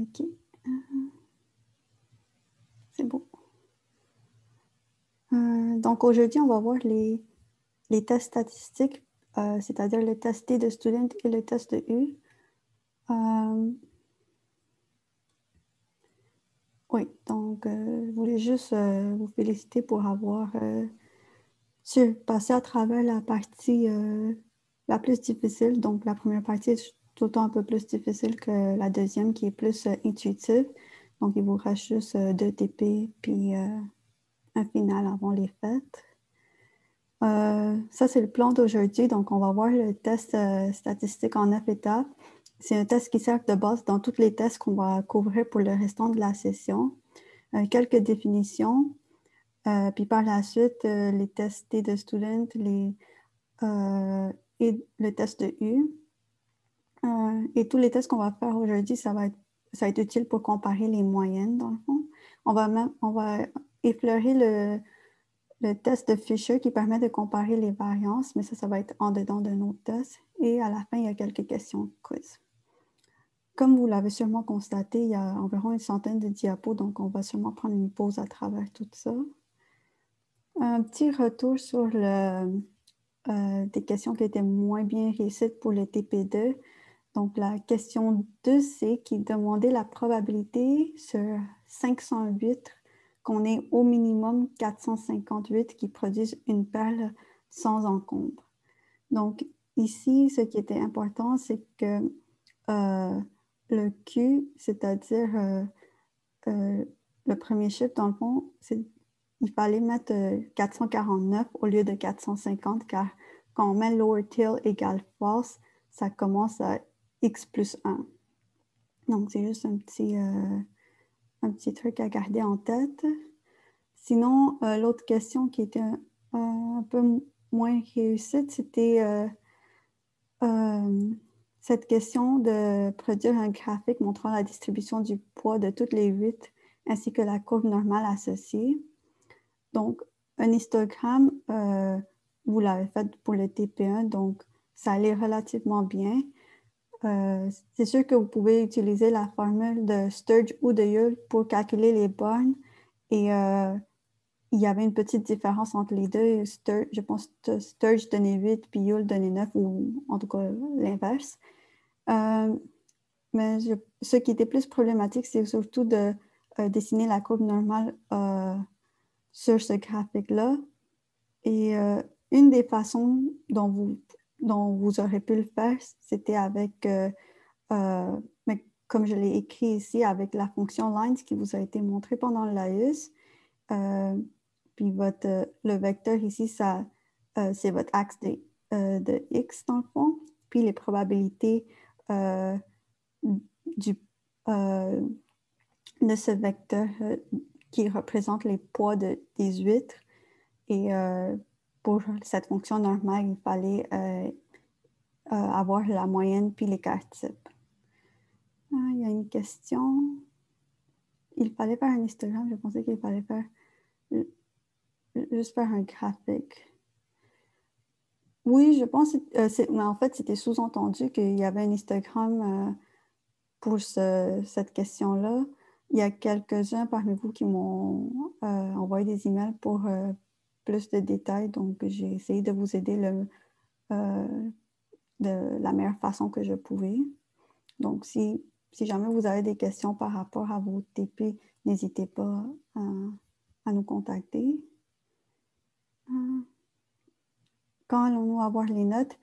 OK. C'est bon. Donc, aujourd'hui, on va voir les tests statistiques, c'est-à-dire le test T de student et le test de U. Oui, donc, je voulais juste vous féliciter pour avoir passé à travers la partie la plus difficile. Donc, la première partie est tout le temps un peu plus difficile que la deuxième, qui est plus intuitive. Donc, il vous reste juste 2 TP, puis un final avant les fêtes. Ça, c'est le plan d'aujourd'hui. Donc, on va voir le test statistique en 9 étapes. C'est un test qui sert de base dans tous les tests qu'on va couvrir pour le restant de la session. Quelques définitions. Puis par la suite, les tests T de student et le test de U. Et tous les tests qu'on va faire aujourd'hui, ça va être utile pour comparer les moyennes, dans le fond. On va effleurer le test de Fisher qui permet de comparer les variances, mais ça va être en dedans d'un autre test. Et à la fin, il y a quelques questions quiz. Comme vous l'avez sûrement constaté, il y a environ une centaine de diapos, donc on va sûrement prendre une pause à travers tout ça. Un petit retour sur des questions qui étaient moins bien réussies pour le TP2. Donc, la question 2C qui demandait la probabilité sur 508 qu'on ait au minimum 458 qui produisent une perle sans encombre. Donc, ici, ce qui était important, c'est que le Q, c'est-à-dire le premier chiffre, dans le fond, il fallait mettre 449 au lieu de 450, car quand on met lower tail égale false, ça commence à x plus 1. Donc, c'est juste un petit truc à garder en tête. Sinon, l'autre question qui était un peu moins réussie, c'était cette question de produire un graphique montrant la distribution du poids de toutes les 8 ainsi que la courbe normale associée. Donc, un histogramme, vous l'avez fait pour le TP1, donc ça allait relativement bien. C'est sûr que vous pouvez utiliser la formule de Sturge ou de Yule pour calculer les bornes. Et il y avait une petite différence entre les deux. Je pense que Sturge donnait 8 puis Yule donnait 9, ou en tout cas l'inverse. Mais ce qui était plus problématique, c'est surtout de dessiner la courbe normale sur ce graphique-là. Et une des façons dont vous aurez pu le faire, c'était avec, mais comme je l'ai écrit ici, avec la fonction lines qui vous a été montrée pendant l'AUS. Puis le vecteur ici, c'est votre axe de x dans le fond. Puis les probabilités de ce vecteur qui représente les poids des huîtres. Et pour cette fonction normale, il fallait avoir la moyenne puis l'écart type. Il y a une question. Il fallait faire un histogramme. Je pensais qu'il fallait juste faire un graphique. Oui, je pense, mais en fait, c'était sous-entendu qu'il y avait un histogramme pour cette question-là. Il y a quelques-uns parmi vous qui m'ont envoyé des emails pour plus de détails, donc j'ai essayé de vous aider de la meilleure façon que je pouvais. Donc, si jamais vous avez des questions par rapport à vos TP, n'hésitez pas à nous contacter. Quand allons-nous avoir les notes?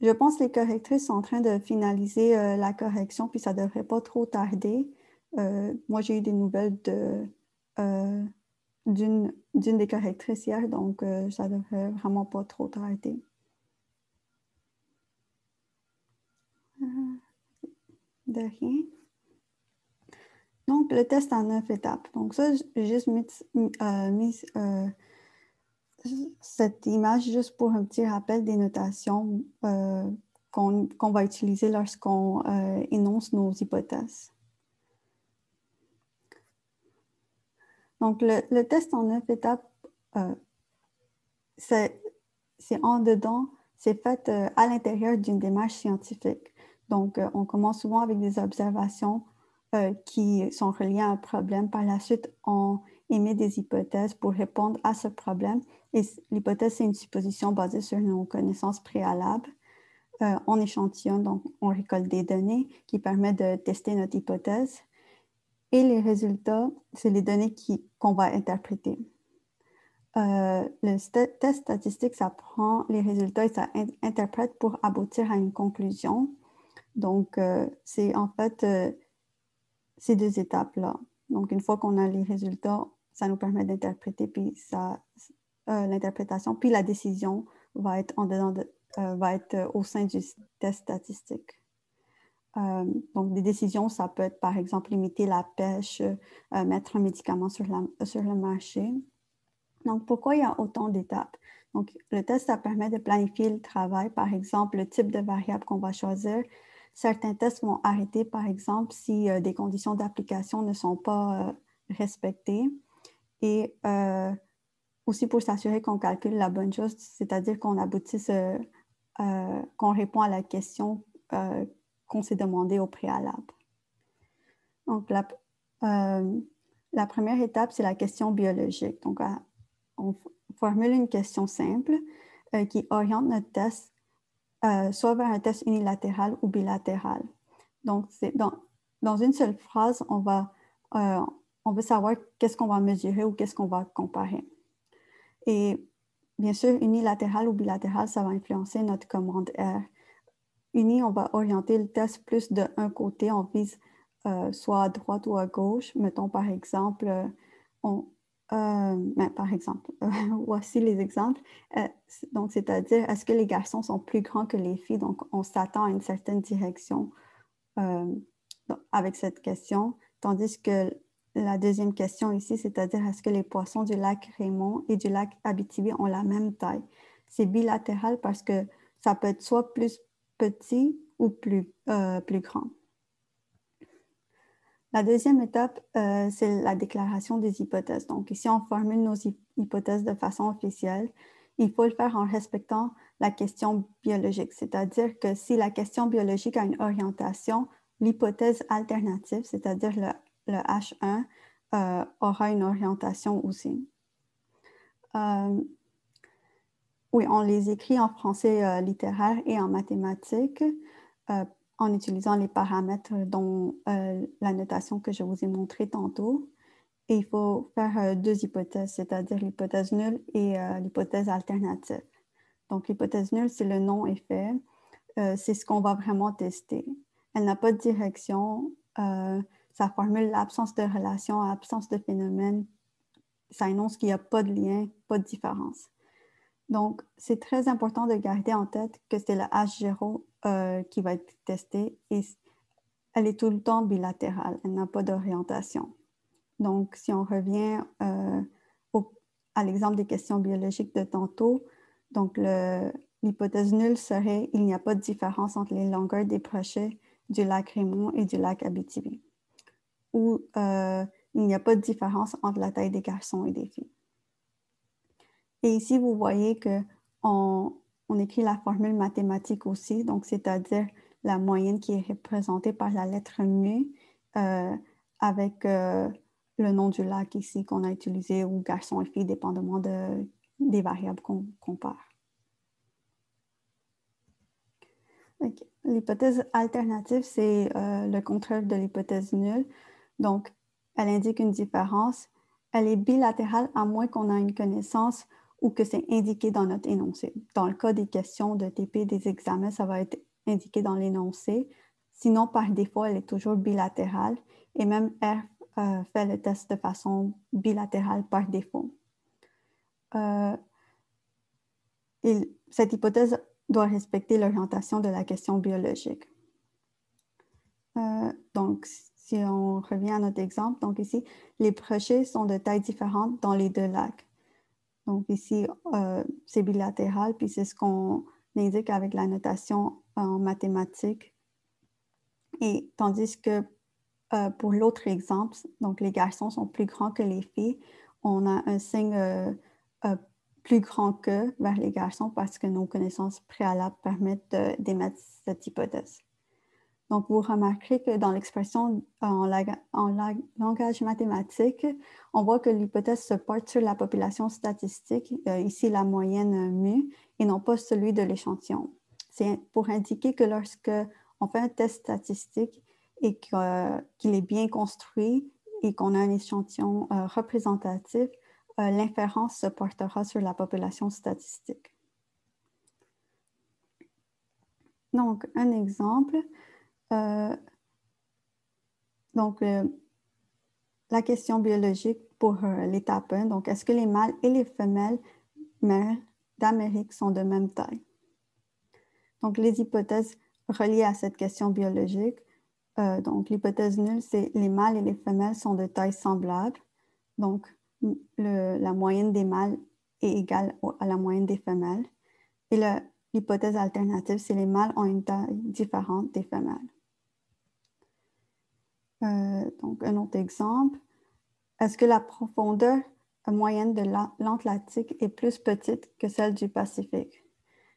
Je pense que les correctrices sont en train de finaliser la correction, puis ça ne devrait pas trop tarder. Moi, j'ai eu des nouvelles d'une des correctrices hier, donc ça ne devrait vraiment pas trop tarder. De rien. Donc, le test en 9 étapes. Donc, ça, j'ai juste mis cette image juste pour un petit rappel des notations qu'on va utiliser lorsqu'on énonce nos hypothèses. Donc, le test en 9 étapes, c'est en dedans, c'est fait à l'intérieur d'une démarche scientifique. Donc, on commence souvent avec des observations qui sont reliées à un problème. Par la suite, on émet des hypothèses pour répondre à ce problème. Et l'hypothèse, c'est une supposition basée sur nos connaissances préalables. On échantillonne, donc on récolte des données qui permettent de tester notre hypothèse. Et les résultats, c'est les données qu'on va interpréter. Le test statistique, ça prend les résultats et ça interprète pour aboutir à une conclusion. Donc, c'est en fait ces deux étapes-là. Donc, une fois qu'on a les résultats, ça nous permet d'interpréter, puis l'interprétation, puis la décision va être va être au sein du test statistique. Donc, des décisions, ça peut être, par exemple, limiter la pêche, mettre un médicament sur le marché. Donc, pourquoi il y a autant d'étapes? Donc, le test, ça permet de planifier le travail, par exemple, le type de variable qu'on va choisir. Certains tests vont arrêter, par exemple, si des conditions d'application ne sont pas respectées. Et aussi pour s'assurer qu'on calcule la bonne chose, c'est-à-dire qu'on aboutisse, qu'on répond à la question qu'on s'est demandé au préalable. Donc, la première étape, c'est la question biologique. Donc, on formule une question simple qui oriente notre test soit vers un test unilatéral ou bilatéral. Donc, dans une seule phrase, on veut savoir qu'est-ce qu'on va mesurer ou qu'est-ce qu'on va comparer. Et bien sûr, unilatéral ou bilatéral, ça va influencer notre commande R. Uni, on va orienter le test plus d'un côté, on vise soit à droite ou à gauche. Mettons par exemple, voici les exemples. Donc, c'est-à-dire, est-ce que les garçons sont plus grands que les filles? Donc, on s'attend à une certaine direction avec cette question. Tandis que la deuxième question ici, c'est-à-dire, est-ce que les poissons du lac Raymond et du lac Abitibi ont la même taille? C'est bilatéral parce que ça peut être soit plus petit ou plus grand. La deuxième étape, c'est la déclaration des hypothèses. Donc, ici, on formule nos hypothèses de façon officielle. Il faut le faire en respectant la question biologique, c'est-à-dire que si la question biologique a une orientation, l'hypothèse alternative, c'est-à-dire le H1, aura une orientation aussi. Oui, on les écrit en français littéraire et en mathématiques en utilisant les paramètres dont la notation que je vous ai montrée tantôt. Et il faut faire deux hypothèses, c'est-à-dire l'hypothèse nulle et l'hypothèse alternative. Donc, l'hypothèse nulle, c'est le non-effet. C'est ce qu'on va vraiment tester. Elle n'a pas de direction. Ça formule l'absence de relation, absence de phénomène. Ça énonce qu'il n'y a pas de lien, pas de différence. Donc, c'est très important de garder en tête que c'est le H0 qui va être testé et elle est tout le temps bilatérale, elle n'a pas d'orientation. Donc, si on revient à l'exemple des questions biologiques de tantôt, donc l'hypothèse nulle serait il n'y a pas de différence entre les longueurs des brochets du lac Raymond et du lac Abitibi. Ou il n'y a pas de différence entre la taille des garçons et des filles. Et ici, vous voyez qu'on écrit la formule mathématique aussi, donc c'est-à-dire la moyenne qui est représentée par la lettre mu avec le nom du lac ici qu'on a utilisé, ou garçon et fille, dépendamment des variables qu'on compare. Okay. L'hypothèse alternative, c'est le contraire de l'hypothèse nulle. Donc, elle indique une différence. Elle est bilatérale à moins qu'on ait une connaissance ou que c'est indiqué dans notre énoncé. Dans le cas des questions de TP des examens, ça va être indiqué dans l'énoncé. Sinon, par défaut, elle est toujours bilatérale. Et même R fait le test de façon bilatérale par défaut. Cette hypothèse doit respecter l'orientation de la question biologique. Donc, si on revient à notre exemple, donc ici, les brochets sont de tailles différentes dans les deux lacs. Donc ici, c'est bilatéral, puis c'est ce qu'on indique avec la notation en mathématiques. Et tandis que pour l'autre exemple, donc les garçons sont plus grands que les filles, on a un signe plus grand que vers les garçons parce que nos connaissances préalables permettent d'émettre cette hypothèse. Donc, vous remarquerez que dans l'expression en langage mathématique, on voit que l'hypothèse se porte sur la population statistique, ici la moyenne mu, et non pas celui de l'échantillon. C'est pour indiquer que lorsque on fait un test statistique et qu'il est bien construit et qu'on a un échantillon représentatif, l'inférence se portera sur la population statistique. Donc, un exemple. La question biologique pour l'étape 1. Donc, est-ce que les mâles et les femelles mères d'Amérique sont de même taille? Donc, les hypothèses reliées à cette question biologique. Donc, l'hypothèse nulle, c'est les mâles et les femelles sont de taille semblable. Donc, la moyenne des mâles est égale à la moyenne des femelles. Et l'hypothèse alternative, c'est les mâles ont une taille différente des femelles. Donc, un autre exemple. Est-ce que la profondeur moyenne de l'Atlantique est plus petite que celle du Pacifique?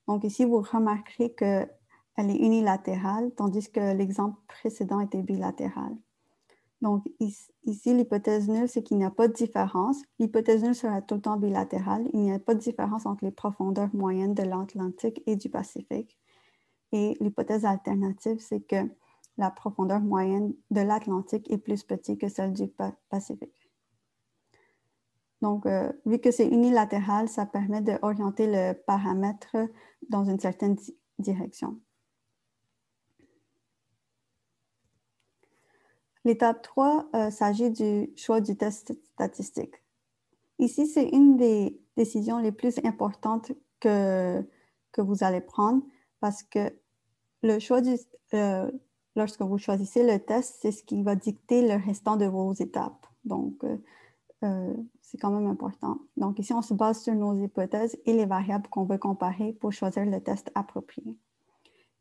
Donc, ici, vous remarquerez qu'elle est unilatérale, tandis que l'exemple précédent était bilatéral. Donc, ici, l'hypothèse nulle, c'est qu'il n'y a pas de différence. L'hypothèse nulle sera tout le temps bilatérale. Il n'y a pas de différence entre les profondeurs moyennes de l'Atlantique et du Pacifique. Et l'hypothèse alternative, c'est que la profondeur moyenne de l'Atlantique est plus petite que celle du Pacifique. Donc, vu que c'est unilatéral, ça permet d'orienter le paramètre dans une certaine direction. L'étape 3 s'agit du choix du test statistique. Ici, c'est une des décisions les plus importantes que vous allez prendre parce que le choix lorsque vous choisissez le test, c'est ce qui va dicter le restant de vos étapes. Donc, c'est quand même important. Donc, ici, on se base sur nos hypothèses et les variables qu'on veut comparer pour choisir le test approprié.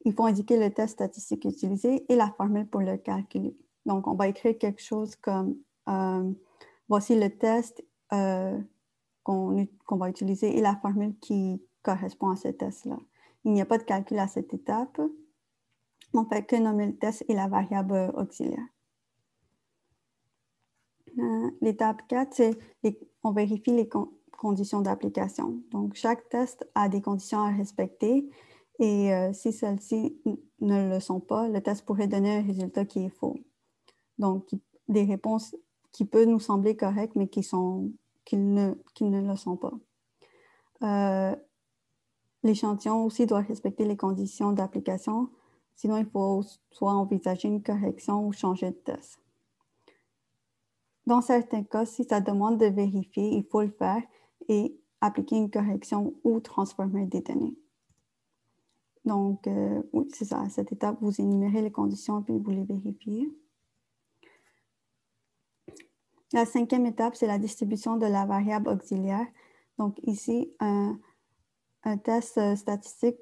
Il faut indiquer le test statistique utilisé et la formule pour le calculer. Donc, on va écrire quelque chose comme voici le test qu'on va utiliser et la formule qui correspond à ce test-là. Il n'y a pas de calcul à cette étape. On fait que nommer le test et la variable auxiliaire. L'étape 4, c'est on vérifie les conditions d'application. Donc, chaque test a des conditions à respecter et si celles-ci ne le sont pas, le test pourrait donner un résultat qui est faux. Donc, des réponses qui peuvent nous sembler correctes, mais qui ne le sont pas. L'échantillon aussi doit respecter les conditions d'application, sinon il faut soit envisager une correction ou changer de test. Dans certains cas, si ça demande de vérifier, il faut le faire et appliquer une correction ou transformer des données. Donc, oui, c'est ça. À cette étape, vous énumérez les conditions puis vous les vérifiez. La 5e étape, c'est la distribution de la variable auxiliaire. Donc, ici, un test statistique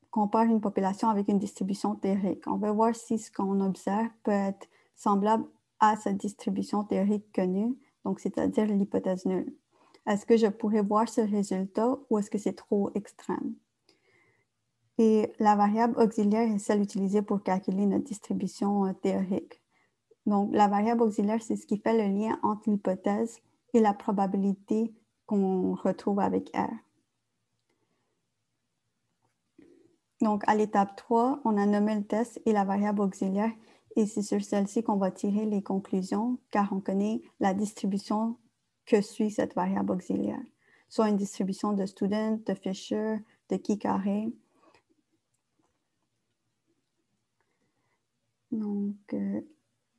compare une population avec une distribution théorique. On veut voir si ce qu'on observe peut être semblable à cette distribution théorique connue, donc c'est-à-dire l'hypothèse nulle. Est-ce que je pourrais voir ce résultat ou est-ce que c'est trop extrême? Et la variable auxiliaire est celle utilisée pour calculer notre distribution théorique. Donc, la variable auxiliaire, c'est ce qui fait le lien entre l'hypothèse et la probabilité qu'on retrouve avec R. Donc, à l'étape 3, on a nommé le test et la variable auxiliaire et c'est sur celle-ci qu'on va tirer les conclusions car on connaît la distribution que suit cette variable auxiliaire, soit une distribution de Student, de Fisher, de Key carré. Donc,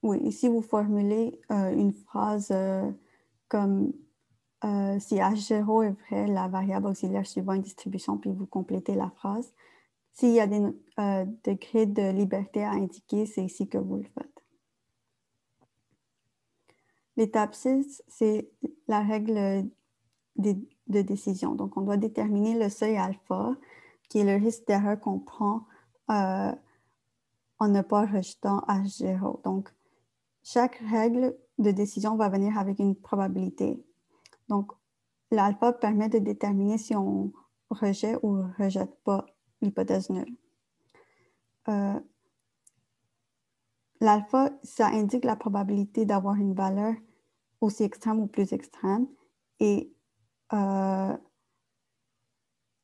oui, ici vous formulez une phrase comme si H0 est vrai, la variable auxiliaire suivant une distribution, puis vous complétez la phrase. S'il y a des degrés de liberté à indiquer, c'est ici que vous le faites. L'étape 6, c'est la règle de décision. Donc, on doit déterminer le seuil alpha, qui est le risque d'erreur qu'on prend en ne pas rejetant H0. Donc, chaque règle de décision va venir avec une probabilité. Donc, l'alpha permet de déterminer si on rejette ou ne rejette pas l'hypothèse nulle. l'alpha, ça indique la probabilité d'avoir une valeur aussi extrême ou plus extrême et elle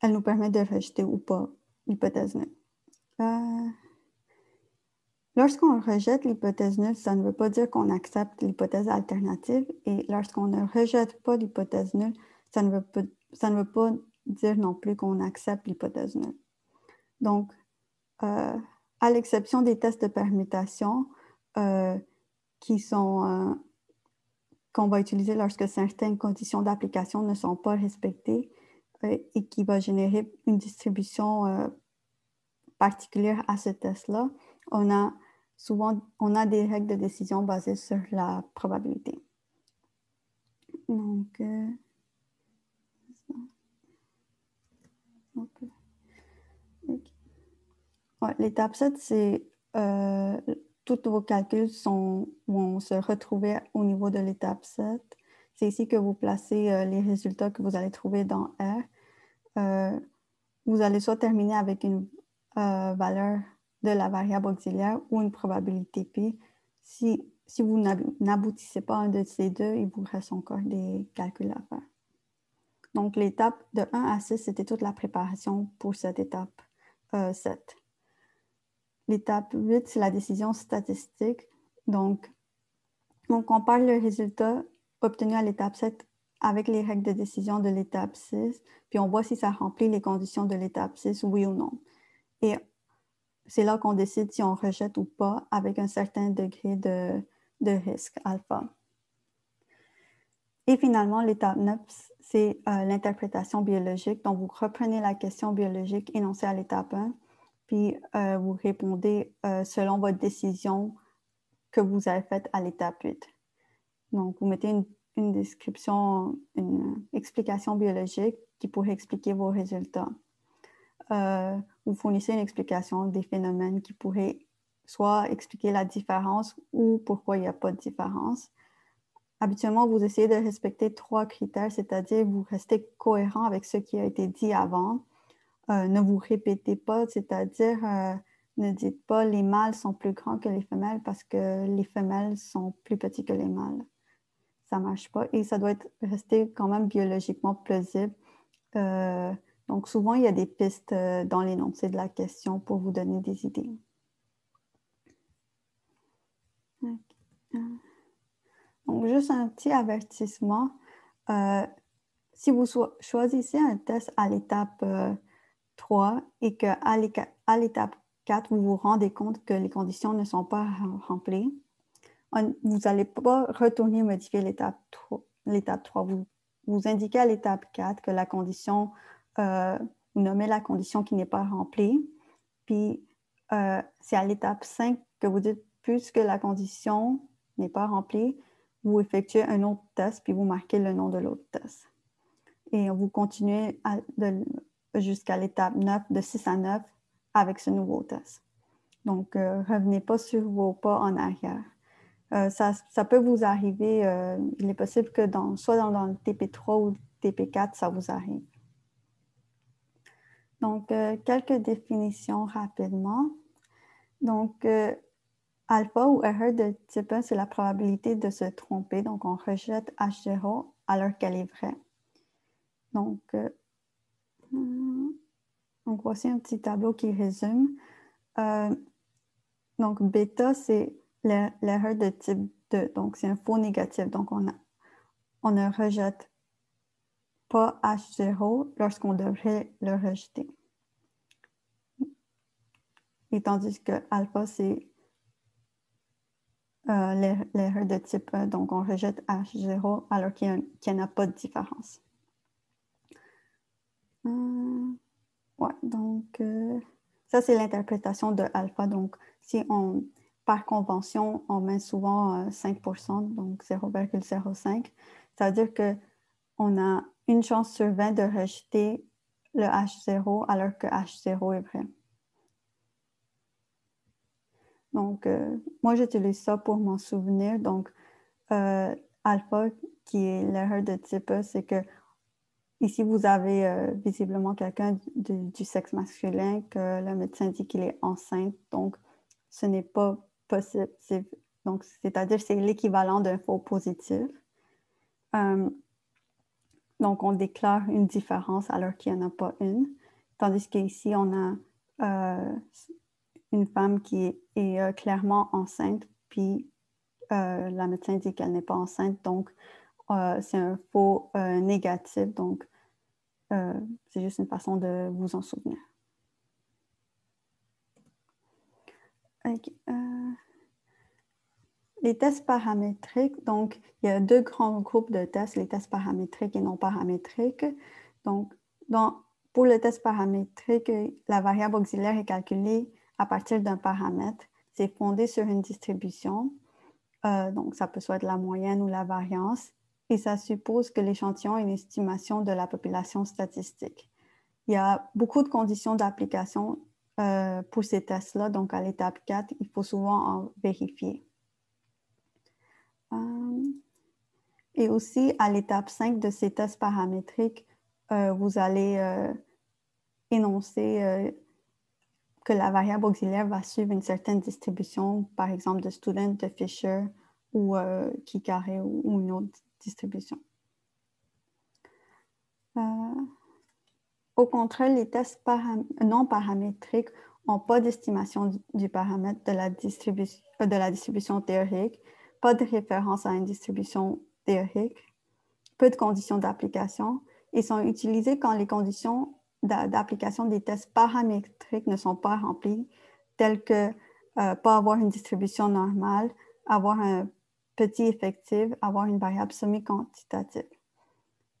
nous permet de rejeter ou pas l'hypothèse nulle. Lorsqu'on rejette l'hypothèse nulle, ça ne veut pas dire qu'on accepte l'hypothèse alternative et lorsqu'on ne rejette pas l'hypothèse nulle, ça ne veut pas dire non plus qu'on accepte l'hypothèse nulle. Donc, à l'exception des tests de permutation qu'on va utiliser lorsque certaines conditions d'application ne sont pas respectées et qui va générer une distribution particulière à ce test-là, on a des règles de décision basées sur la probabilité. Donc, ouais, l'étape 7, c'est tous vos calculs vont se retrouver au niveau de l'étape 7. C'est ici que vous placez les résultats que vous allez trouver dans R. Vous allez soit terminer avec une valeur de la variable auxiliaire ou une probabilité P. Si vous n'aboutissez pas à un de ces deux, il vous reste encore des calculs à faire. Donc, l'étape de 1 à 6, c'était toute la préparation pour cette étape 7. L'étape 8, c'est la décision statistique. Donc, on compare le résultat obtenu à l'étape 7 avec les règles de décision de l'étape 6, puis on voit si ça remplit les conditions de l'étape 6, oui ou non. Et c'est là qu'on décide si on rejette ou pas avec un certain degré de risque alpha. Et finalement, l'étape 9, c'est l'interprétation biologique. Donc, vous reprenez la question biologique énoncée à l'étape 1, puis vous répondez selon votre décision que vous avez faite à l'étape 8. Donc, vous mettez une description, une explication biologique qui pourrait expliquer vos résultats. Vous fournissez une explication des phénomènes qui pourraient soit expliquer la différence ou pourquoi il n'y a pas de différence. Habituellement, vous essayez de respecter 3 critères, c'est-à-dire vous restez cohérent avec ce qui a été dit avant. Ne vous répétez pas, c'est-à-dire ne dites pas les mâles sont plus grands que les femelles parce que les femelles sont plus petits que les mâles. Ça ne marche pas et ça doit rester quand même biologiquement plausible. Donc, souvent, il y a des pistes dans l'énoncé de la question pour vous donner des idées. Donc, juste un petit avertissement. Si vous choisissez un test à l'étape 3 et qu'à l'étape 4, vous vous rendez compte que les conditions ne sont pas remplies, vous n'allez pas retourner modifier l'étape 3. Vous indiquez à l'étape 4 que la condition, vous nommez la condition qui n'est pas remplie, puis c'est à l'étape 5 que vous dites, puisque la condition n'est pas remplie, vous effectuez un autre test, puis vous marquez le nom de l'autre test. Et vous continuez jusqu'à l'étape 9, de 6 à 9, avec ce nouveau test. Donc, revenez pas sur vos pas en arrière. Ça peut vous arriver, il est possible que soit dans le TP3 ou le TP4, ça vous arrive. Donc, quelques définitions rapidement. Donc, alpha ou erreur de type 1, c'est la probabilité de se tromper. Donc, on rejette H0 alors qu'elle est vraie. Donc, voici un petit tableau qui résume. Donc, bêta, c'est l'erreur de type 2. Donc, c'est un faux négatif. Donc, on ne rejette pas H0 lorsqu'on devrait le rejeter. Et tandis que alpha, c'est l'erreur de type 1. Donc, on rejette H0 alors qu'il n'y en a pas de différence. Ouais, donc, ça, c'est l'interprétation de alpha. Donc, si par convention, on met souvent 5%, donc 0,05, ça veut dire qu'on a une chance sur 20 de rejeter le H0 alors que H0 est vrai. Donc, moi, j'utilise ça pour m'en souvenir. Donc, alpha, qui est l'erreur de type E, c'est que ici, vous avez visiblement quelqu'un du sexe masculin que le médecin dit qu'il est enceinte. Donc, ce n'est pas possible. Donc, c'est-à-dire c'est l'équivalent d'un faux positif. Donc, on déclare une différence alors qu'il n'y en a pas une. Tandis qu'ici, on a une femme qui est clairement enceinte, puis la médecin dit qu'elle n'est pas enceinte, donc c'est un faux négatif. Donc, c'est juste une façon de vous en souvenir. Okay. Les tests paramétriques, donc il y a deux grands groupes de tests, les tests paramétriques et non paramétriques. Donc, pour le test paramétrique, la variable auxiliaire est calculée à partir d'un paramètre. C'est fondé sur une distribution. Donc, ça peut soit de la moyenne ou la variance. Et ça suppose que l'échantillon est une estimation de la population statistique. Il y a beaucoup de conditions d'application pour ces tests-là. Donc, à l'étape 4, il faut souvent en vérifier. Et aussi, à l'étape 5 de ces tests paramétriques, vous allez énoncer que la variable auxiliaire va suivre une certaine distribution, par exemple de student, de Fisher ou key carré ou une autre distribution. Au contraire, les tests non paramétriques n'ont pas d'estimation du paramètre de la distribution théorique, pas de référence à une distribution théorique, peu de conditions d'application et sont utilisés quand les conditions d'application des tests paramétriques ne sont pas remplies, telles que pas avoir une distribution normale, avoir un petit effectif, avoir une variable semi-quantitative.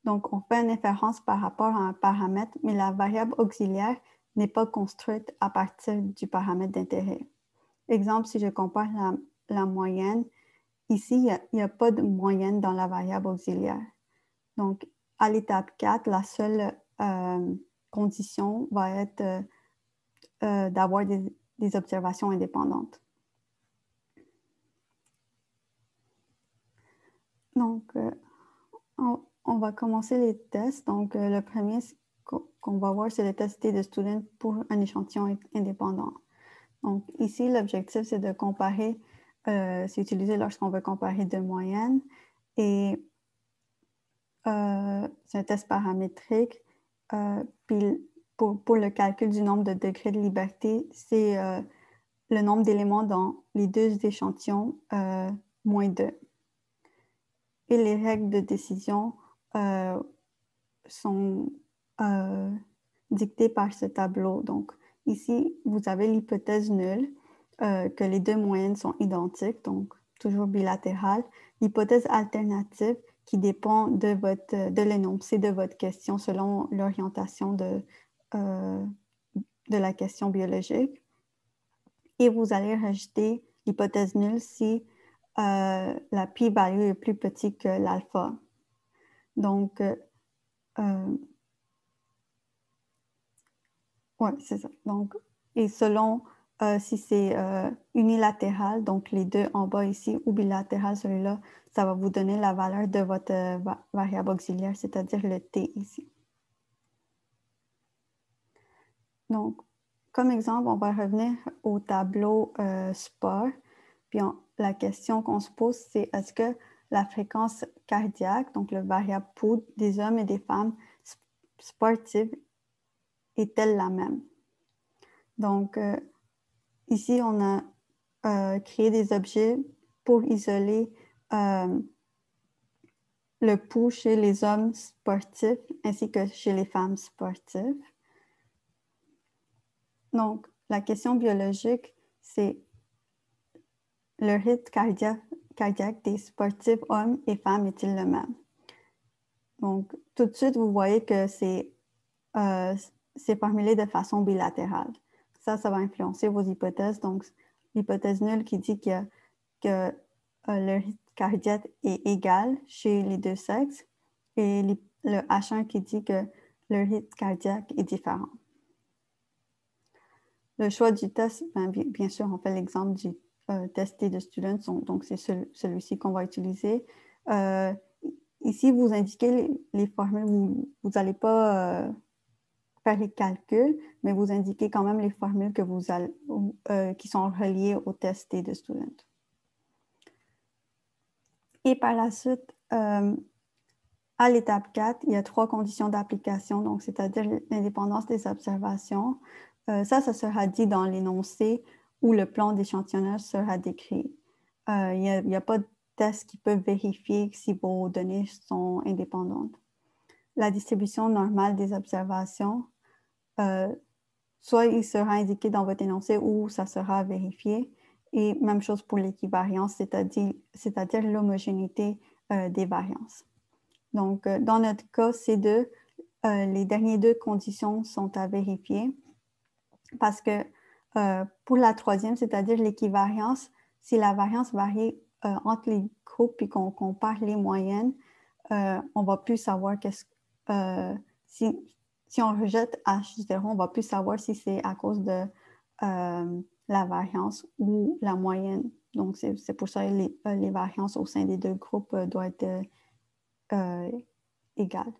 Donc, on fait une inférence par rapport à un paramètre, mais la variable auxiliaire n'est pas construite à partir du paramètre d'intérêt. Exemple, si je compare la moyenne, ici, il n'y a pas de moyenne dans la variable auxiliaire. Donc, à l'étape 4, la seule condition va être d'avoir des observations indépendantes. Donc, on va commencer les tests. Donc, le premier qu'on va voir, c'est le test T de student pour un échantillon indépendant. Donc, ici, l'objectif, c'est de comparer, c'est utilisé lorsqu'on veut comparer deux moyennes. Et c'est un test paramétrique. Puis, pour le calcul du nombre de degrés de liberté, c'est le nombre d'éléments dans les deux échantillons moins 2. Et les règles de décision sont dictées par ce tableau. Donc, ici, vous avez l'hypothèse nulle, que les deux moyennes sont identiques, donc toujours bilatérales. L'hypothèse alternative qui dépend de l'énoncé de votre question selon l'orientation de la question biologique. Et vous allez rajouter l'hypothèse nulle si la p-value est plus petite que l'alpha. Donc, oui, c'est ça. Donc, et selon si c'est unilatéral, donc les deux en bas ici, ou bilatéral, celui-là, ça va vous donner la valeur de votre variable auxiliaire, c'est-à-dire le t ici. Donc, comme exemple, on va revenir au tableau sport. Puis la question qu'on se pose, c'est est-ce que la fréquence cardiaque, donc le variable pouls des hommes et des femmes sportives, est-elle la même? Donc, ici, on a créé des objets pour isoler le pouls chez les hommes sportifs ainsi que chez les femmes sportives. Donc, la question biologique, c'est le rythme cardiaque des sportifs hommes et femmes est-il le même? Donc, tout de suite, vous voyez que c'est formulé de façon bilatérale. Ça va influencer vos hypothèses. Donc, l'hypothèse nulle qui dit que le rythme cardiaque est égal chez les deux sexes et le H1 qui dit que le rythme cardiaque est différent. Le choix du test, bien sûr, on fait l'exemple du test T de student, donc c'est celui-ci qu'on va utiliser. Ici, vous indiquez les formules, vous n'allez pas faire les calculs, mais vous indiquez quand même les formules que qui sont reliées au test T de student. Et par la suite, à l'étape 4, il y a 3 conditions d'application, donc c'est-à-dire l'indépendance des observations. Ça sera dit dans l'énoncé où le plan d'échantillonnage sera décrit. Il n'y a pas de test qui peut vérifier si vos données sont indépendantes. La distribution normale des observations, soit il sera indiqué dans votre énoncé ou ça sera vérifié. Et même chose pour l'équivariance, c'est-à-dire l'homogénéité des variances. Donc, dans notre cas, les dernières 2 conditions sont à vérifier parce que pour la troisième, c'est-à-dire l'équivariance, si la variance varie entre les groupes et qu'on compare les moyennes, on ne va plus savoir si on rejette H0, on ne va plus savoir si c'est à cause de la variance ou la moyenne. Donc, c'est pour ça que les variances au sein des 2 groupes doivent être égales.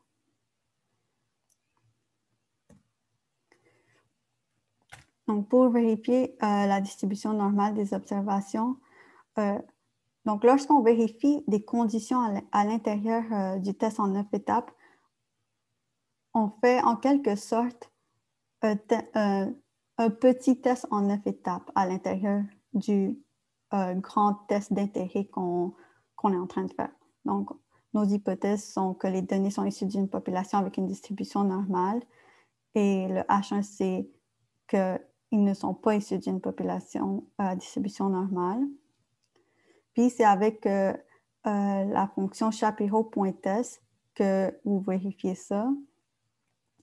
Donc, pour vérifier la distribution normale des observations, donc lorsqu'on vérifie des conditions à l'intérieur du test en 9 étapes, on fait en quelque sorte un petit test en 9 étapes à l'intérieur du grand test d'intérêt qu'on est en train de faire. Donc, nos hypothèses sont que les données sont issues d'une population avec une distribution normale et le H1, c'est qu'ils ne sont pas issus d'une population à distribution normale. Puis, c'est avec la fonction Shapiro.test que vous vérifiez ça.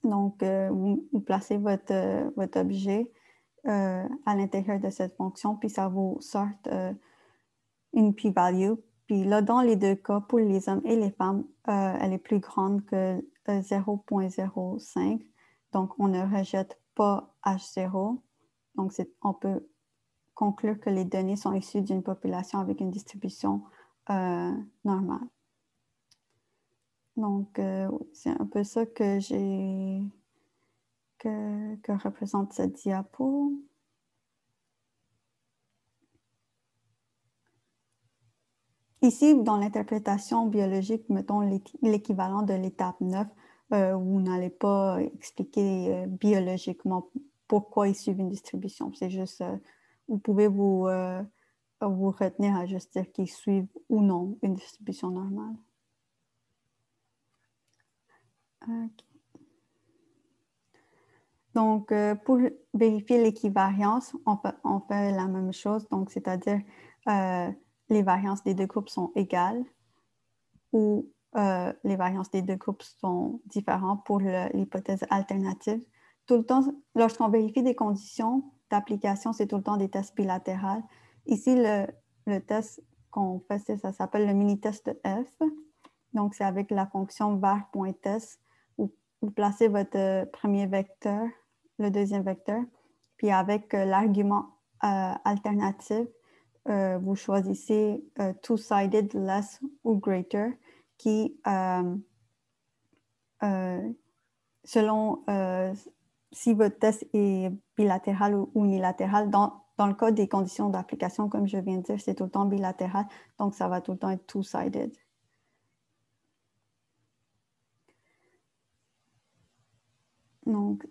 Donc, vous placez votre objet à l'intérieur de cette fonction, puis ça vous sort une p-value. Puis là, dans les 2 cas, pour les hommes et les femmes, elle est plus grande que 0,05. Donc, on ne rejette pas H0. Donc, on peut conclure que les données sont issues d'une population avec une distribution normale. Donc, c'est un peu ça que représente cette diapo. Ici, dans l'interprétation biologique, mettons l'équivalent de l'étape 9, vous n'allez pas expliquer biologiquement pourquoi ils suivent une distribution. C'est juste, vous pouvez vous retenir à juste dire qu'ils suivent ou non une distribution normale. Okay. Donc, pour vérifier l'équivariance, on fait la même chose. Donc, c'est-à-dire les variances des 2 groupes sont égales ou les variances des 2 groupes sont différentes pour l'hypothèse alternative. Tout le temps, lorsqu'on vérifie des conditions d'application, c'est tout le temps des tests bilatéraux. Ici, le test qu'on fait, ça s'appelle le mini-test de F. Donc, c'est avec la fonction var.test où vous placez votre premier vecteur, le deuxième vecteur, puis avec l'argument alternatif, vous choisissez two-sided, less ou greater, qui, selon si votre test est bilatéral ou unilatéral, dans le cas des conditions d'application, comme je viens de dire, c'est tout le temps bilatéral, donc ça va tout le temps être two-sided. Donc,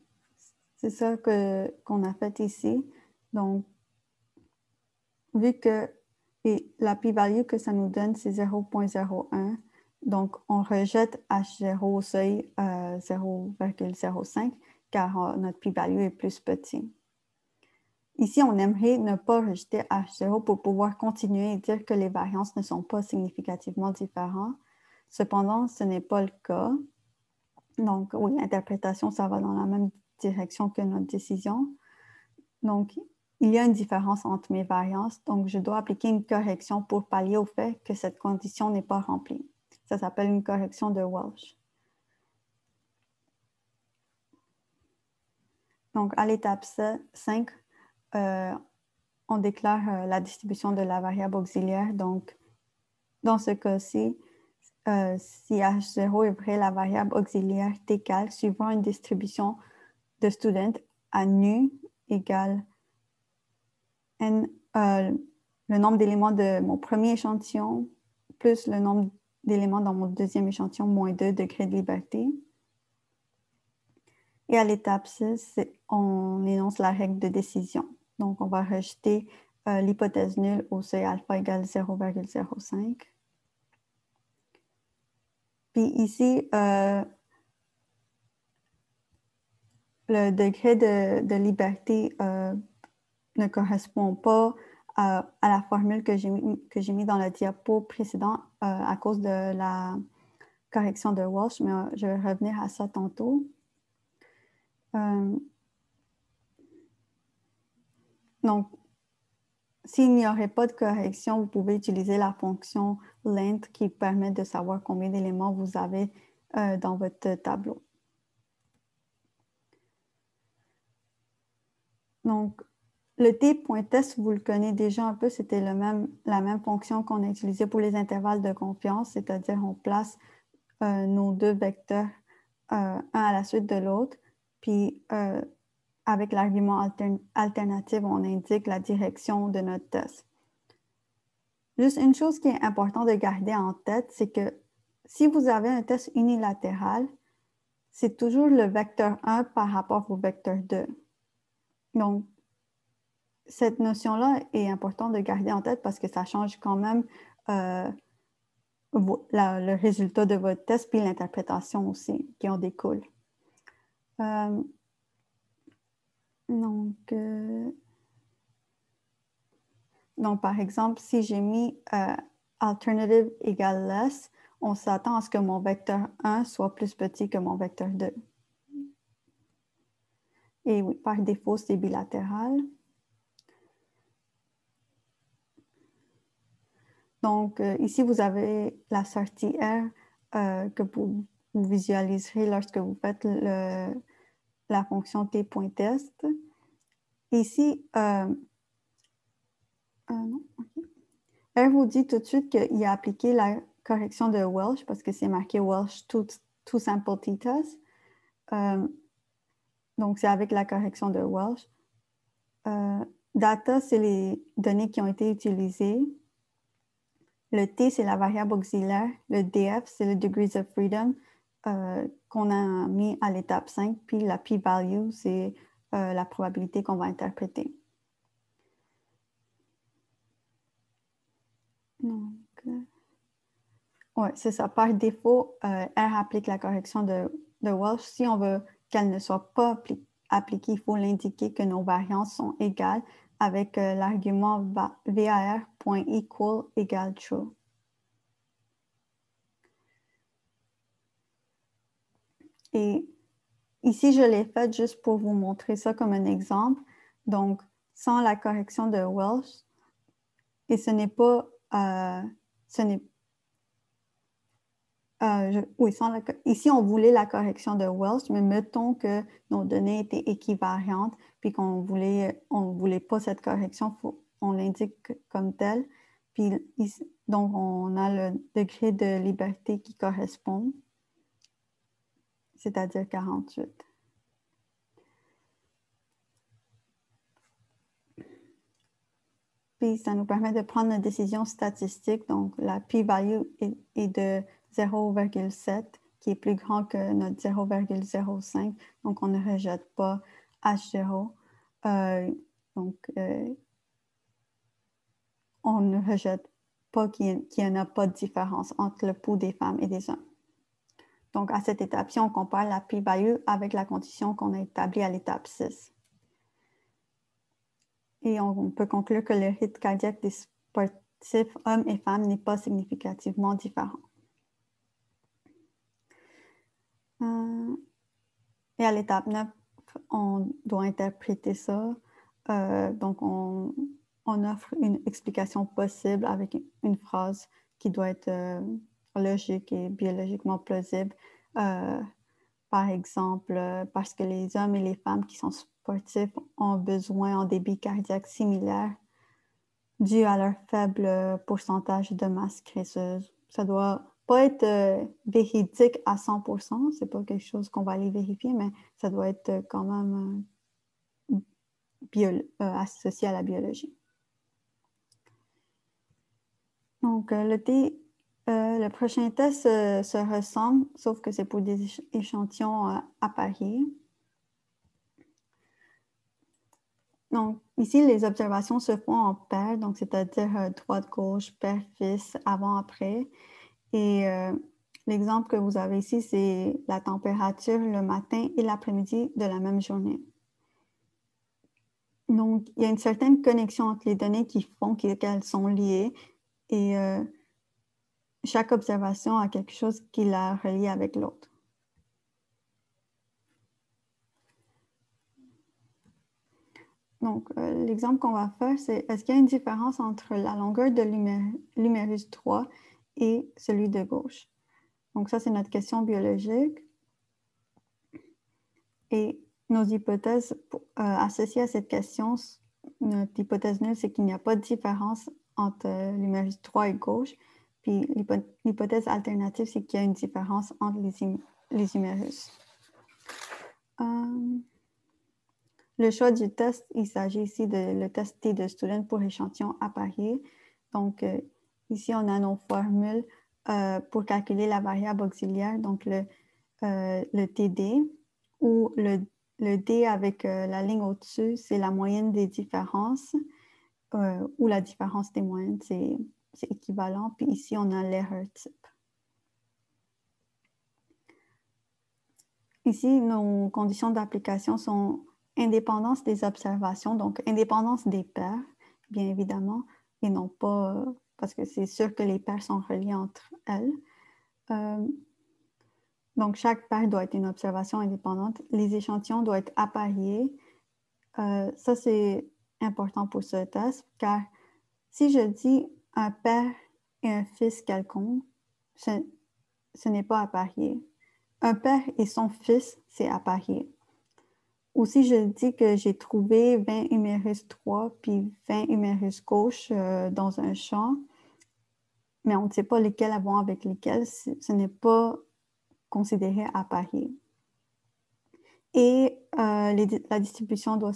c'est ça qu'on a fait ici. Donc, vu que la p-value que ça nous donne, c'est 0,01, donc on rejette H0 au seuil 0,05 car notre p-value est plus petit. Ici, on aimerait ne pas rejeter H0 pour pouvoir continuer et dire que les variances ne sont pas significativement différentes. Cependant, ce n'est pas le cas. Donc, oui, l'interprétation, ça va dans la même direction que notre décision. Donc, il y a une différence entre mes variances, donc je dois appliquer une correction pour pallier au fait que cette condition n'est pas remplie. Ça s'appelle une correction de Walsh. Donc, à l'étape 5, on déclare la distribution de la variable auxiliaire. Donc, dans ce cas-ci, si H0 est vrai, la variable auxiliaire T cal suivant une distribution de student à nu égale n, le nombre d'éléments de mon premier échantillon plus le nombre d'éléments dans mon deuxième échantillon moins 2 degrés de liberté. Et à l'étape 6, on énonce la règle de décision. Donc, on va rejeter l'hypothèse nulle au seuil alpha égale 0,05. Puis ici, le degré de liberté ne correspond pas à la formule que j'ai mis dans le diapo précédent à cause de la correction de Walsh, mais je vais revenir à ça tantôt. Donc, s'il n'y aurait pas de correction, vous pouvez utiliser la fonction length qui permet de savoir combien d'éléments vous avez dans votre tableau. Donc, le t.test, vous le connaissez déjà un peu, c'était la même fonction qu'on a utilisée pour les intervalles de confiance, c'est-à-dire on place nos deux vecteurs un à la suite de l'autre, puis avec l'argument alternatif, on indique la direction de notre test. Juste une chose qui est importante de garder en tête, c'est que si vous avez un test unilatéral, c'est toujours le vecteur 1 par rapport au vecteur 2. Donc, cette notion-là est importante de garder en tête parce que ça change quand même le résultat de votre test puis l'interprétation aussi qui en découle. Donc, par exemple, si j'ai mis alternative égale less, on s'attend à ce que mon vecteur 1 soit plus petit que mon vecteur 2. Et oui, par défaut, c'est bilatéral. Donc, ici, vous avez la sortie R que vous visualiserez lorsque vous faites la fonction t.test. Ici, non, okay. R vous dit tout de suite qu'il a appliqué la correction de Welsh parce que c'est marqué Welsh two sample t-test. Donc, c'est avec la correction de Welsh. Data, c'est les données qui ont été utilisées. Le T, c'est la variable auxiliaire. Le DF, c'est le degrees of freedom qu'on a mis à l'étape 5. Puis la p-value, c'est la probabilité qu'on va interpréter. Donc, ouais, c'est ça. Par défaut, R applique la correction de Welsh. Si on veut qu'elle ne soit pas appliquée, il faut l'indiquer que nos variances sont égales avec l'argument var.equal égale true. Et ici, je l'ai fait juste pour vous montrer ça comme un exemple. Donc, sans la correction de Welsh, et ce n'est pas, oui, ici, on voulait la correction de Welsh, mais mettons que nos données étaient équivariantes, puis on voulait pas cette correction, on l'indique comme telle. Puis ici, donc, on a le degré de liberté qui correspond, c'est-à-dire 48. Puis ça nous permet de prendre une décision statistique. Donc, la p-value est de 0,7, qui est plus grand que notre 0,05. Donc, on ne rejette pas H0. On ne rejette pas qu'il n'y en a pas de différence entre le pouls des femmes et des hommes. Donc, à cette étape-ci, on compare la p-value avec la condition qu'on a établie à l'étape 6. Et on peut conclure que le rythme cardiaque des sportifs hommes et femmes n'est pas significativement différent. Et à l'étape 9, on doit interpréter ça. Donc, on offre une explication possible avec une phrase qui doit être logique et biologiquement plausible. Par exemple, parce que les hommes et les femmes qui sont sportifs ont besoin en débit cardiaque similaire dû à leur faible pourcentage de masse graisseuse. Ça doit pas être véridique à 100%, c'est pas quelque chose qu'on va aller vérifier, mais ça doit être quand même associé à la biologie. Donc, le prochain test se ressemble, sauf que c'est pour des échantillons à parier. Donc, ici, les observations se font en paire, donc c'est-à-dire droite-gauche, père-fils, avant-après. Et l'exemple que vous avez ici, c'est la température le matin et l'après-midi de la même journée. Donc, il y a une certaine connexion entre les données qui font qu'elles sont liées et chaque observation a quelque chose qui la relie avec l'autre. Donc, l'exemple qu'on va faire, c'est est-ce qu'il y a une différence entre la longueur de l'humérus 3 et celui de gauche? Donc, ça, c'est notre question biologique. Et nos hypothèses associées à cette question, notre hypothèse nulle, c'est qu'il n'y a pas de différence entre l'humérus 3 et gauche. Puis l'hypothèse alternative, c'est qu'il y a une différence entre les humérus. Le choix du test, il s'agit ici de le test T de student pour échantillon à parier. Donc, ici, on a nos formules pour calculer la variable auxiliaire, donc le TD, ou le D avec la ligne au-dessus, c'est la moyenne des différences, ou la différence des moyennes, c'est équivalent. Puis ici, on a l'erreur type. Ici, nos conditions d'application sont indépendance des observations, donc indépendance des paires, bien évidemment, et non pas parce que c'est sûr que les paires sont reliées entre elles. Donc, chaque paire doit être une observation indépendante. Les échantillons doivent être appariés. Ça, c'est important pour ce test, car si je dis un père et un fils quelconque, ce n'est pas apparié. Un père et son fils, c'est apparié. Ou si je dis que j'ai trouvé 20 humérus 3 puis 20 humérus gauche dans un champ, mais on ne sait pas lesquels vont avec lesquels, ce n'est pas considéré apparié. Et la distribution doit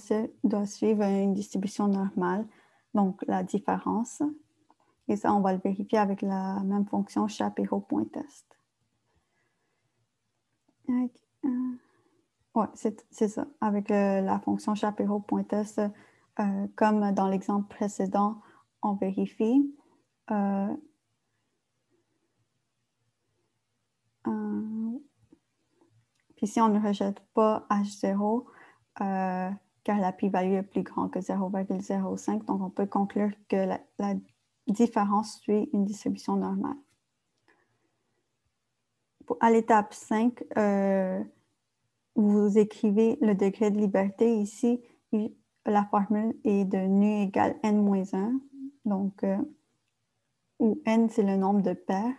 suivre une distribution normale, donc la différence. Et ça, on va le vérifier avec la même fonction Shapiro.test. Oui, c'est ça. Avec la fonction Shapiro.test, comme dans l'exemple précédent, on vérifie. Puis si on ne rejette pas H0, car la p-value est plus grande que 0,05, donc on peut conclure que la différence suit une distribution normale. À l'étape 5, vous écrivez le degré de liberté. Ici, la formule est de nu égale n-1, donc, où n, c'est le nombre de paires.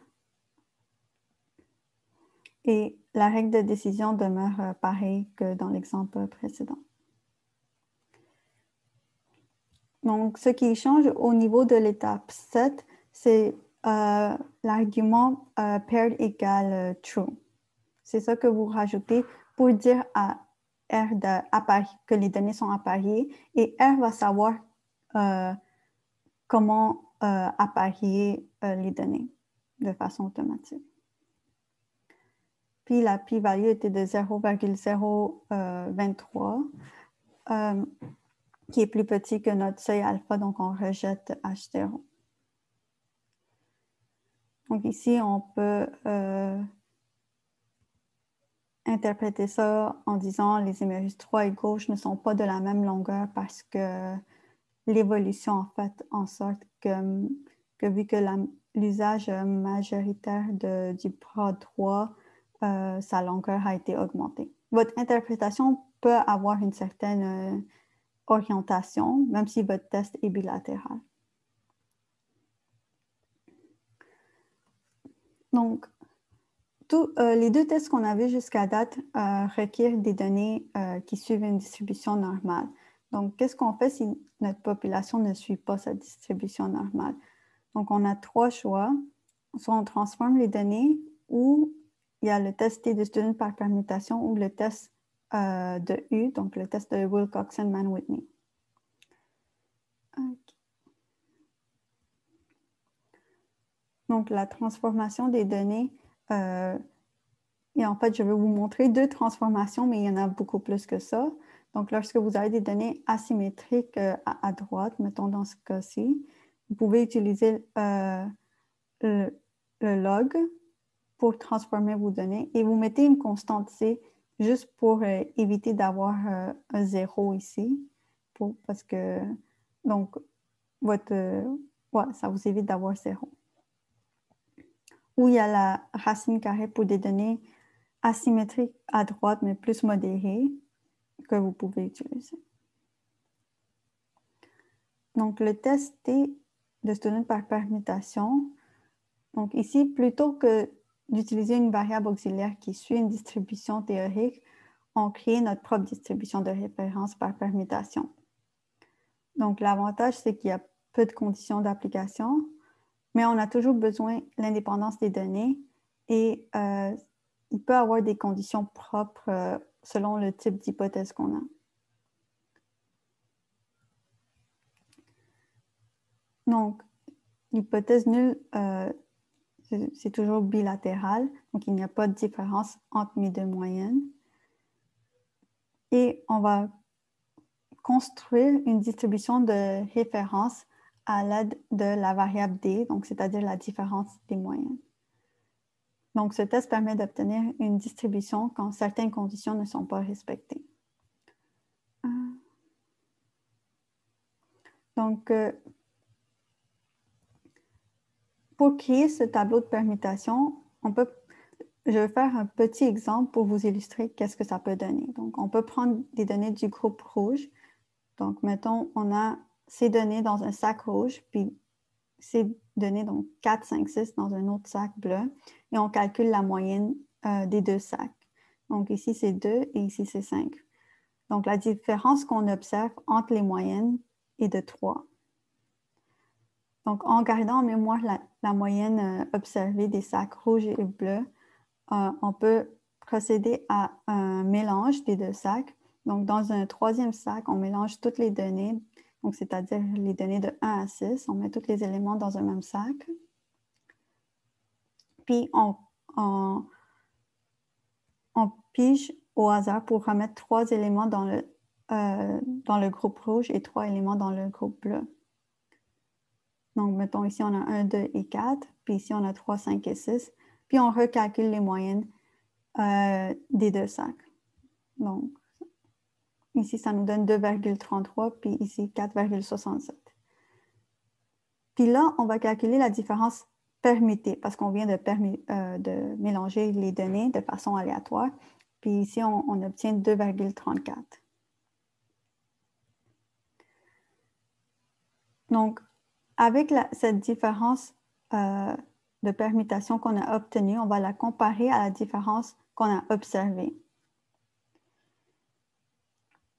Et la règle de décision demeure pareille que dans l'exemple précédent. Donc, ce qui change au niveau de l'étape 7, c'est l'argument paired égale true. C'est ça que vous rajoutez pour dire à R que les données sont appariées et R va savoir comment apparier les données de façon automatique. Puis la p-value était de 0,023, qui est plus petit que notre seuil alpha, donc on rejette H0. Donc ici, on peut interpréter ça en disant les humérus 3 et gauche ne sont pas de la même longueur parce que l'évolution en fait en sorte que vu que l'usage majoritaire du bras droit, sa longueur a été augmentée. Votre interprétation peut avoir une certaine orientation, même si votre test est bilatéral. Donc, les deux tests qu'on a vus jusqu'à date requièrent des données qui suivent une distribution normale. Donc, qu'est-ce qu'on fait si notre population ne suit pas cette distribution normale? Donc, on a trois choix. soit on transforme les données ou il y a le test T de student par permutation ou le test de U, donc le test de Wilcoxon-Mann-Whitney. Okay. Donc, la transformation des données, et en fait, je vais vous montrer deux transformations, mais il y en a beaucoup plus que ça. Donc, lorsque vous avez des données asymétriques à droite, mettons dans ce cas-ci, vous pouvez utiliser le log pour transformer vos données et vous mettez une constante C juste pour éviter d'avoir un 0 ici, parce que, donc, ouais, ça vous évite d'avoir 0. Ou il y a la racine carrée pour des données asymétriques à droite, mais plus modérées, que vous pouvez utiliser. Donc, le test T de student par permutation. Donc, ici, plutôt que d'utiliser une variable auxiliaire qui suit une distribution théorique, on crée notre propre distribution de référence par permutation. Donc, l'avantage, c'est qu'il y a peu de conditions d'application, mais on a toujours besoin de l'indépendance des données et il peut y avoir des conditions propres selon le type d'hypothèse qu'on a. Donc, l'hypothèse nulle, c'est toujours bilatéral, donc il n'y a pas de différence entre mes deux moyennes. Et on va construire une distribution de référence à l'aide de la variable D, donc c'est-à-dire la différence des moyennes. Donc, ce test permet d'obtenir une distribution quand certaines conditions ne sont pas respectées. Donc, pour créer ce tableau de permutation, je vais faire un petit exemple pour vous illustrer qu'est-ce que ça peut donner. Donc, on peut prendre des données du groupe rouge. Donc, mettons, on a ces données dans un sac rouge, puis ces données, donc 4, 5, 6 dans un autre sac bleu, et on calcule la moyenne des deux sacs. Donc, ici, c'est 2 et ici, c'est 5. Donc, la différence qu'on observe entre les moyennes est de 3. Donc, en gardant en mémoire la moyenne observée des sacs rouges et bleus, on peut procéder à un mélange des deux sacs. Donc, dans un troisième sac, on mélange toutes les données, donc c'est-à-dire les données de 1 à 6. On met tous les éléments dans un même sac. Puis, on pige au hasard pour remettre 3 éléments dans le groupe rouge et 3 éléments dans le groupe bleu. Donc, mettons ici, on a 1, 2 et 4. Puis ici, on a 3, 5 et 6. Puis, on recalcule les moyennes des deux sacs. Donc, ici, ça nous donne 2,33, puis ici, 4,67. Puis là, on va calculer la différence permutée, parce qu'on vient de mélanger les données de façon aléatoire. Puis ici, on obtient 2,34. Donc, avec cette différence de permutation qu'on a obtenue, on va la comparer à la différence qu'on a observée.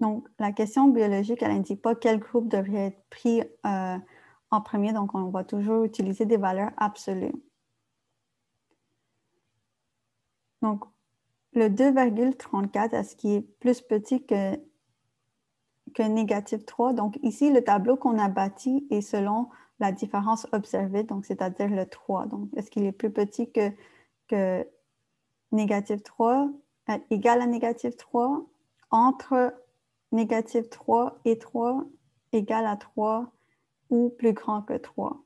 Donc, la question biologique, elle n'indique pas quel groupe devrait être pris en premier, donc on va toujours utiliser des valeurs absolues. Donc, le 2,34, est-ce qui est plus petit que négatif 3? Donc, ici, le tableau qu'on a bâti est selon la différence observée, donc c'est-à-dire le 3. Donc, est-ce qu'il est plus petit que négatif 3, égal à négatif 3, entre négatif 3 et 3, égal à 3 ou plus grand que 3.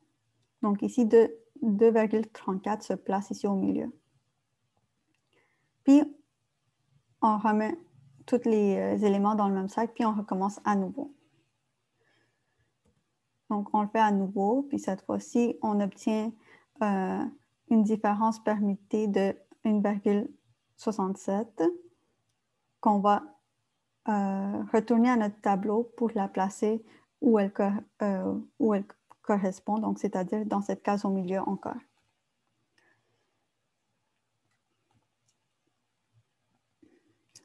Donc ici, 2,34 se place ici au milieu. Puis, on remet tous les éléments dans le même sac, puis on recommence à nouveau. Donc, on le fait à nouveau, puis cette fois-ci, on obtient une différence permutée de 1,67 qu'on va retourner à notre tableau pour la placer où elle correspond, donc c'est-à-dire dans cette case au milieu encore.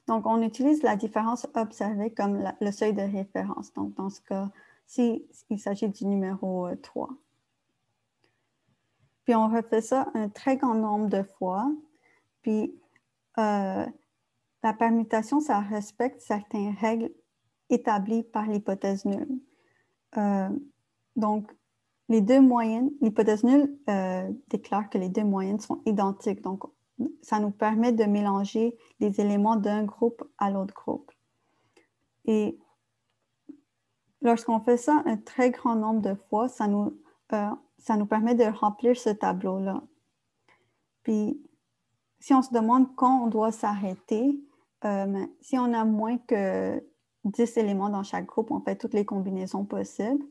Donc, on utilise la différence observée comme le seuil de référence. Donc, dans ce cas-ci, il s'agit du numéro 3. Puis on refait ça un très grand nombre de fois. Puis la permutation, ça respecte certaines règles établies par l'hypothèse nulle. Donc, les deux moyennes, l'hypothèse nulle déclare que les deux moyennes sont identiques. Donc, ça nous permet de mélanger les éléments d'un groupe à l'autre groupe. Et lorsqu'on fait ça un très grand nombre de fois, ça nous permet de remplir ce tableau-là. Puis, si on se demande quand on doit s'arrêter, si on a moins que 10 éléments dans chaque groupe, on fait toutes les combinaisons possibles.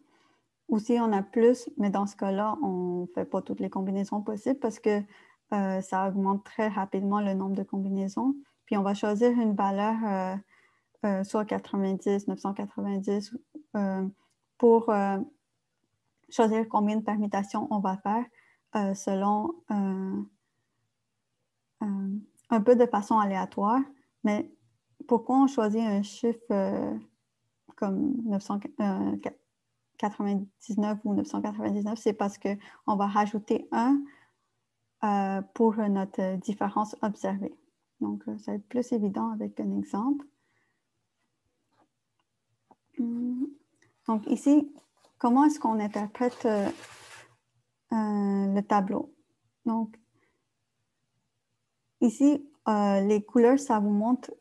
Ou si on a plus, mais dans ce cas-là, on ne fait pas toutes les combinaisons possibles parce que ça augmente très rapidement le nombre de combinaisons. Puis on va choisir une valeur soit 90, 990 pour choisir combien de permutations on va faire selon un peu de façon aléatoire. Mais pourquoi on choisit un chiffre comme 999 ou 999, c'est parce qu'on va rajouter 1 pour notre différence observée. Donc, ça va être plus évident avec un exemple. Donc, ici, comment est-ce qu'on interprète le tableau? Donc, ici, les couleurs, ça vous montre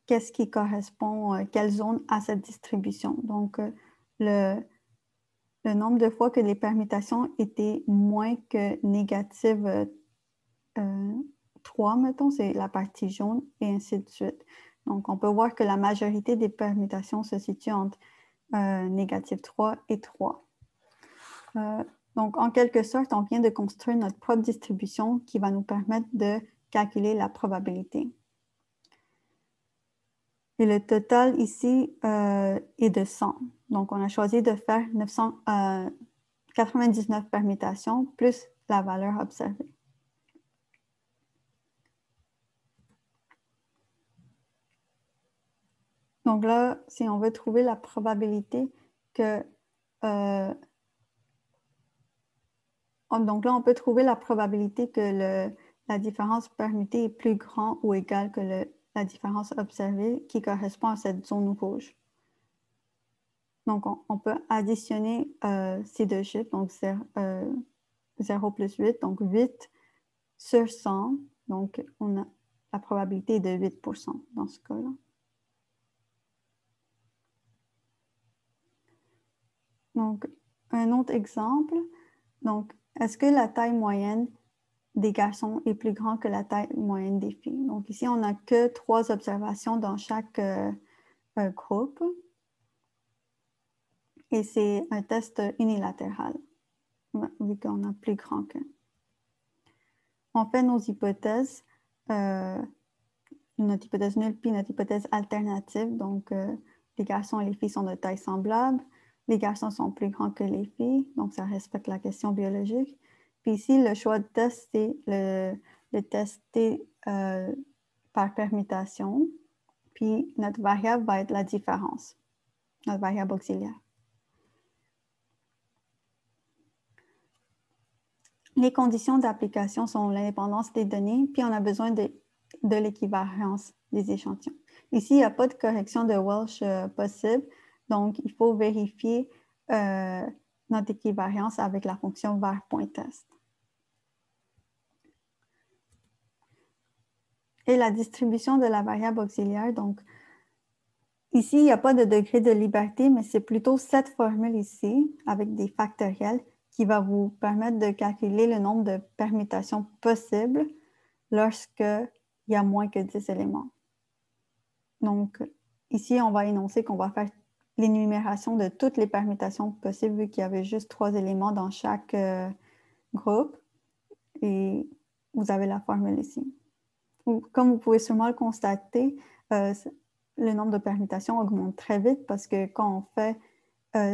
qu'est-ce qui correspond, quelle zone à cette distribution. Donc, le nombre de fois que les permutations étaient moins que négative 3, mettons, c'est la partie jaune, et ainsi de suite. Donc, on peut voir que la majorité des permutations se situent entre négative 3 et 3. Donc, en quelque sorte, on vient de construire notre propre distribution qui va nous permettre de calculer la probabilité. Et le total ici est de 100. Donc, on a choisi de faire 99 permutations plus la valeur observée. Donc là, si on veut trouver la probabilité que... donc là, on peut trouver la probabilité que la différence permutée est plus grande ou égale que la différence observée qui correspond à cette zone rouge. Donc, on peut additionner ces deux chiffres, donc 0 plus 8, donc 8 sur 100. Donc, la probabilité est de 8% dans ce cas-là. Donc, un autre exemple. Donc, est-ce que la taille moyenne des garçons est plus grande que la taille moyenne des filles? Donc, ici, on n'a que 3 observations dans chaque groupe. Et c'est un test unilatéral, vu qu'on a plus grand qu'un. On fait nos hypothèses, notre hypothèse nulle puis notre hypothèse alternative. Donc, les garçons et les filles sont de taille semblable. Les garçons sont plus grands que les filles, donc ça respecte la question biologique. Puis ici, le choix de test, c'est le tester par permutation. Puis notre variable va être la différence, notre variable auxiliaire. Les conditions d'application sont l'indépendance des données, puis on a besoin de l'équivalence des échantillons. Ici, il n'y a pas de correction de Welsh possible, donc il faut vérifier notre équivariance avec la fonction var.test. Et la distribution de la variable auxiliaire, donc ici, il n'y a pas de degré de liberté, mais c'est plutôt cette formule ici, avec des factoriels, qui va vous permettre de calculer le nombre de permutations possibles lorsqu'il y a moins que 10 éléments. Donc, ici, on va énoncer qu'on va faire l'énumération de toutes les permutations possibles, vu qu'il y avait juste 3 éléments dans chaque groupe. Et vous avez la formule ici. Comme vous pouvez sûrement le constater, le nombre de permutations augmente très vite parce que quand on fait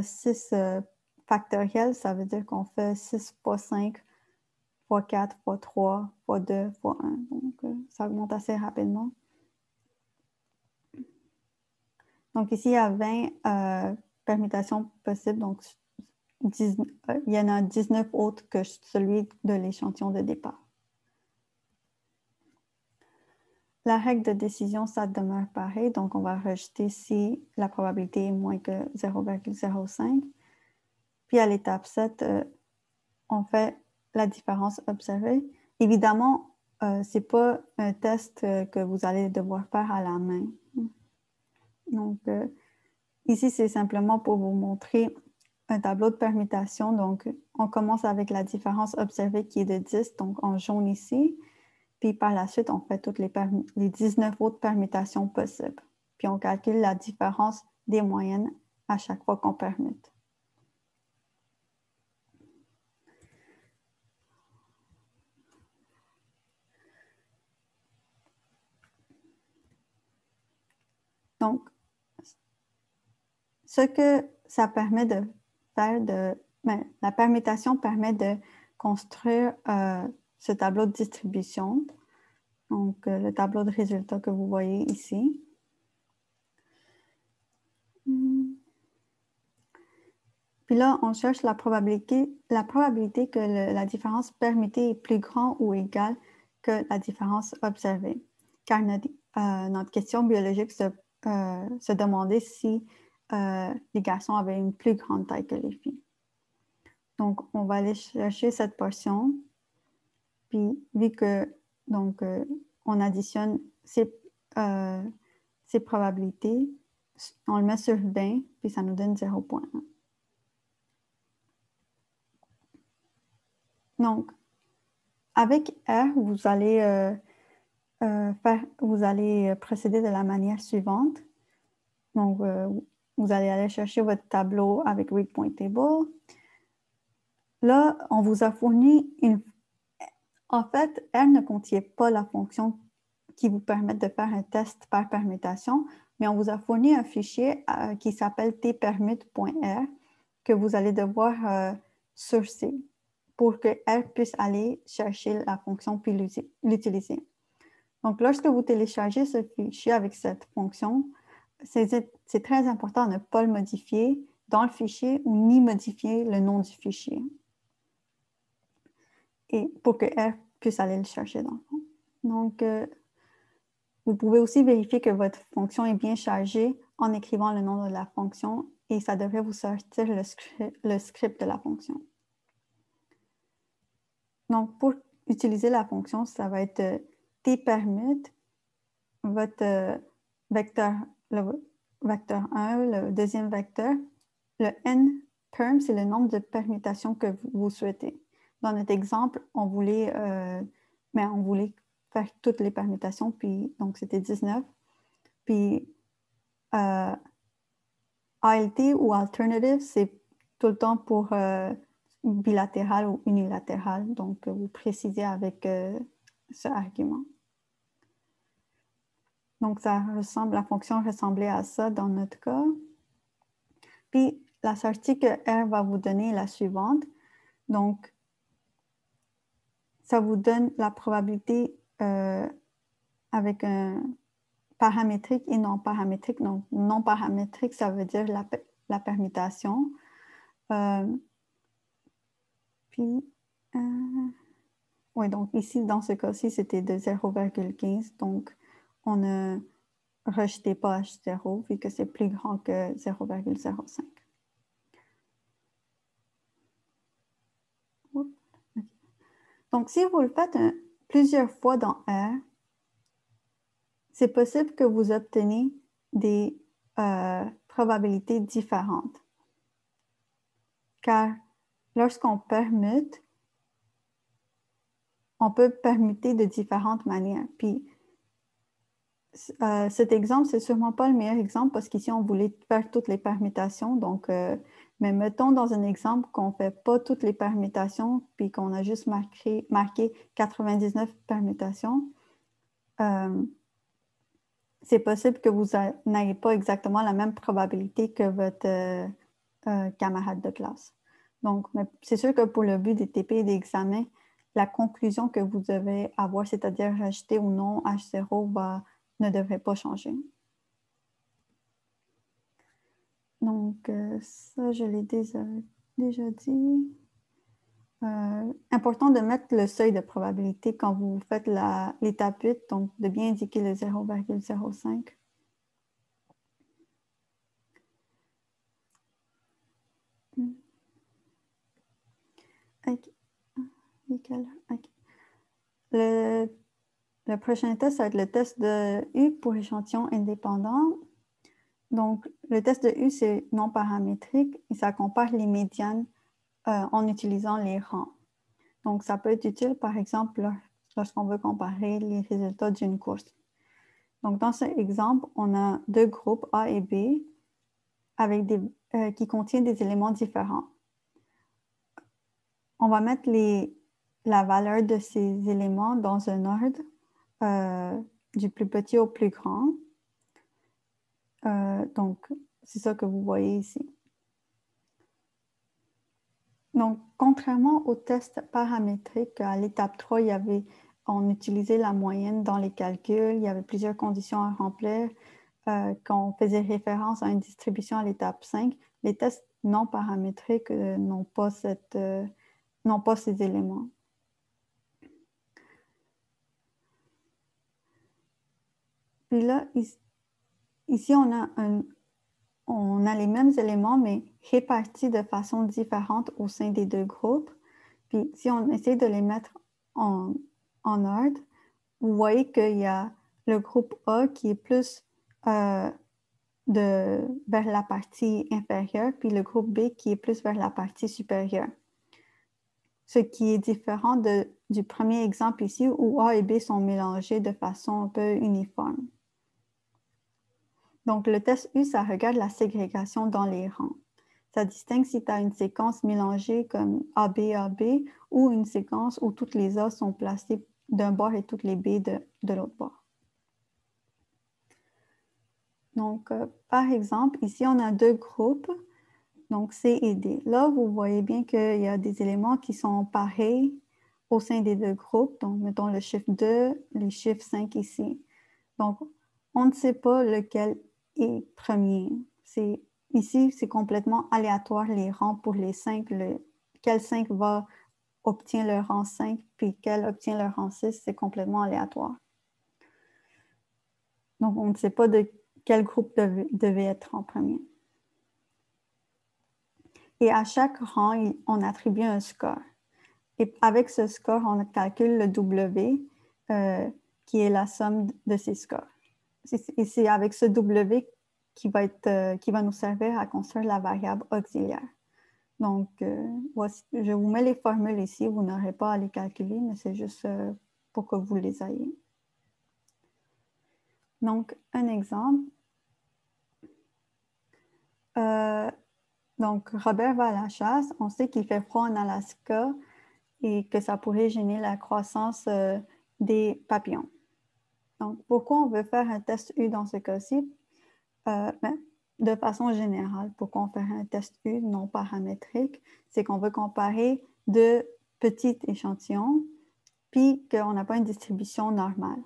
6 factoriels, ça veut dire qu'on fait 6 fois 5 fois 4 fois 3 fois 2 fois 1. Donc, ça augmente assez rapidement. Donc, ici, il y a 20 permutations possibles. Donc, il y en a 19 autres que celui de l'échantillon de départ. La règle de décision, ça demeure pareil, donc on va rejeter si la probabilité est moins que 0,05. Puis à l'étape 7, on fait la différence observée. Évidemment, ce n'est pas un test que vous allez devoir faire à la main. Donc, ici, c'est simplement pour vous montrer un tableau de permutation. Donc, on commence avec la différence observée qui est de 10, donc en jaune ici. Puis par la suite, on fait toutes les 19 autres permutations possibles. Puis on calcule la différence des moyennes à chaque fois qu'on permute. Donc, ce que ça permet de faire, la permutation permet de construire ce tableau de distribution. Donc, le tableau de résultats que vous voyez ici. Puis là, on cherche la probabilité que la différence permutée est plus grande ou égale que la différence observée. Car notre question biologique se demandait si les garçons avaient une plus grande taille que les filles. Donc, on va aller chercher cette portion. Puis, vu que on additionne ces probabilités, on le met sur 20, puis ça nous donne 0,1. Donc, avec R, vous allez procéder de la manière suivante. Donc, vous allez aller chercher votre tableau avec Weak Point Table. Là, on vous a fourni En fait, R ne contient pas la fonction qui vous permet de faire un test par permutation, mais on vous a fourni un fichier qui s'appelle tpermute.r que vous allez devoir sourcer pour que R puisse aller chercher la fonction puis l'utiliser. Donc, lorsque vous téléchargez ce fichier avec cette fonction, c'est très important de ne pas le modifier dans le fichier ou ni modifier le nom du fichier. Et pour que R puisse aller le chercher dans le fond. Donc, vous pouvez aussi vérifier que votre fonction est bien chargée en écrivant le nom de la fonction et ça devrait vous sortir le script de la fonction. Donc, pour utiliser la fonction, ça va être tpermute, votre vecteur, le vecteur 1, le deuxième vecteur. Le nperm, c'est le nombre de permutations que vous souhaitez. Dans notre exemple, on voulait faire toutes les permutations, puis donc c'était 19. Puis ALT ou alternative, c'est tout le temps pour bilatéral ou unilatéral. Donc, vous précisez avec ce argument. Donc, la fonction ressemblait à ça dans notre cas. Puis, la sortie que R va vous donner est la suivante. Donc, ça vous donne la probabilité avec un paramétrique et non paramétrique. Donc, non paramétrique, ça veut dire la permutation. Oui, donc ici, dans ce cas-ci, c'était de 0,15. Donc, on ne rejetait pas H0 vu que c'est plus grand que 0,05. Donc, si vous le faites plusieurs fois dans R, c'est possible que vous obteniez des probabilités différentes. Car lorsqu'on permute, on peut permuter de différentes manières. Puis, cet exemple, c'est sûrement pas le meilleur exemple parce qu'ici, on voulait faire toutes les permutations. Donc, mais mettons dans un exemple qu'on ne fait pas toutes les permutations puis qu'on a juste marqué 99 permutations. C'est possible que vous n'ayez pas exactement la même probabilité que votre camarade de classe. Donc, c'est sûr que pour le but des TP et des examens, la conclusion que vous devez avoir, c'est-à-dire rejeter ou non H0, ne devrait pas changer. Donc, ça, je l'ai déjà déjà dit. Important de mettre le seuil de probabilité quand vous faites l'étape 8, donc de bien indiquer le 0,05. OK. OK. Le prochain test, ça va être le test de U pour échantillon indépendant. Donc, le test de U, c'est non paramétrique et ça compare les médianes en utilisant les rangs. Donc, ça peut être utile, par exemple, lorsqu'on veut comparer les résultats d'une course. Donc, dans cet exemple, on a deux groupes A et B avec qui contiennent des éléments différents. On va mettre la valeur de ces éléments dans un ordre du plus petit au plus grand. Donc, c'est ça que vous voyez ici. Donc, contrairement au test paramétrique, à l'étape 3, on utilisait la moyenne dans les calculs, il y avait plusieurs conditions à remplir. Quand on faisait référence à une distribution à l'étape 5, les tests non paramétriques n'ont pas ces éléments. Puis là, ici on a les mêmes éléments, mais répartis de façon différente au sein des deux groupes. Puis si on essaie de les mettre en ordre, vous voyez qu'il y a le groupe A qui est plus vers la partie inférieure, puis le groupe B qui est plus vers la partie supérieure. Ce qui est différent du premier exemple ici où A et B sont mélangés de façon un peu uniforme. Donc, le test U, ça regarde la ségrégation dans les rangs. Ça distingue si tu as une séquence mélangée comme AB, AB ou une séquence où toutes les A sont placées d'un bord et toutes les B de l'autre bord. Donc, par exemple, ici, on a deux groupes, donc C et D. Là, vous voyez bien qu'il y a des éléments qui sont pareils au sein des deux groupes. Donc, mettons le chiffre 2, les chiffres 5 ici. Donc, on ne sait pas lequel est premier. Ici, c'est complètement aléatoire les rangs pour les 5. Quel 5 obtient le rang 5, puis quel obtient le rang 6, c'est complètement aléatoire. Donc, on ne sait pas de quel groupe devait être en premier. Et à chaque rang, on attribue un score. Et avec ce score, on calcule le W, qui est la somme de ces scores. Et c'est avec ce W qui va nous servir à construire la variable auxiliaire. Donc, voici, je vous mets les formules ici. Vous n'aurez pas à les calculer, mais c'est juste pour que vous les ayez. Donc, un exemple. Donc, Robert va à la chasse. On sait qu'il fait froid en Alaska et que ça pourrait gêner la croissance des papillons. Donc, pourquoi on veut faire un test U dans ce cas-ci? De façon générale, pourquoi on fait un test U non paramétrique? C'est qu'on veut comparer deux petits échantillons, puis qu'on n'a pas une distribution normale.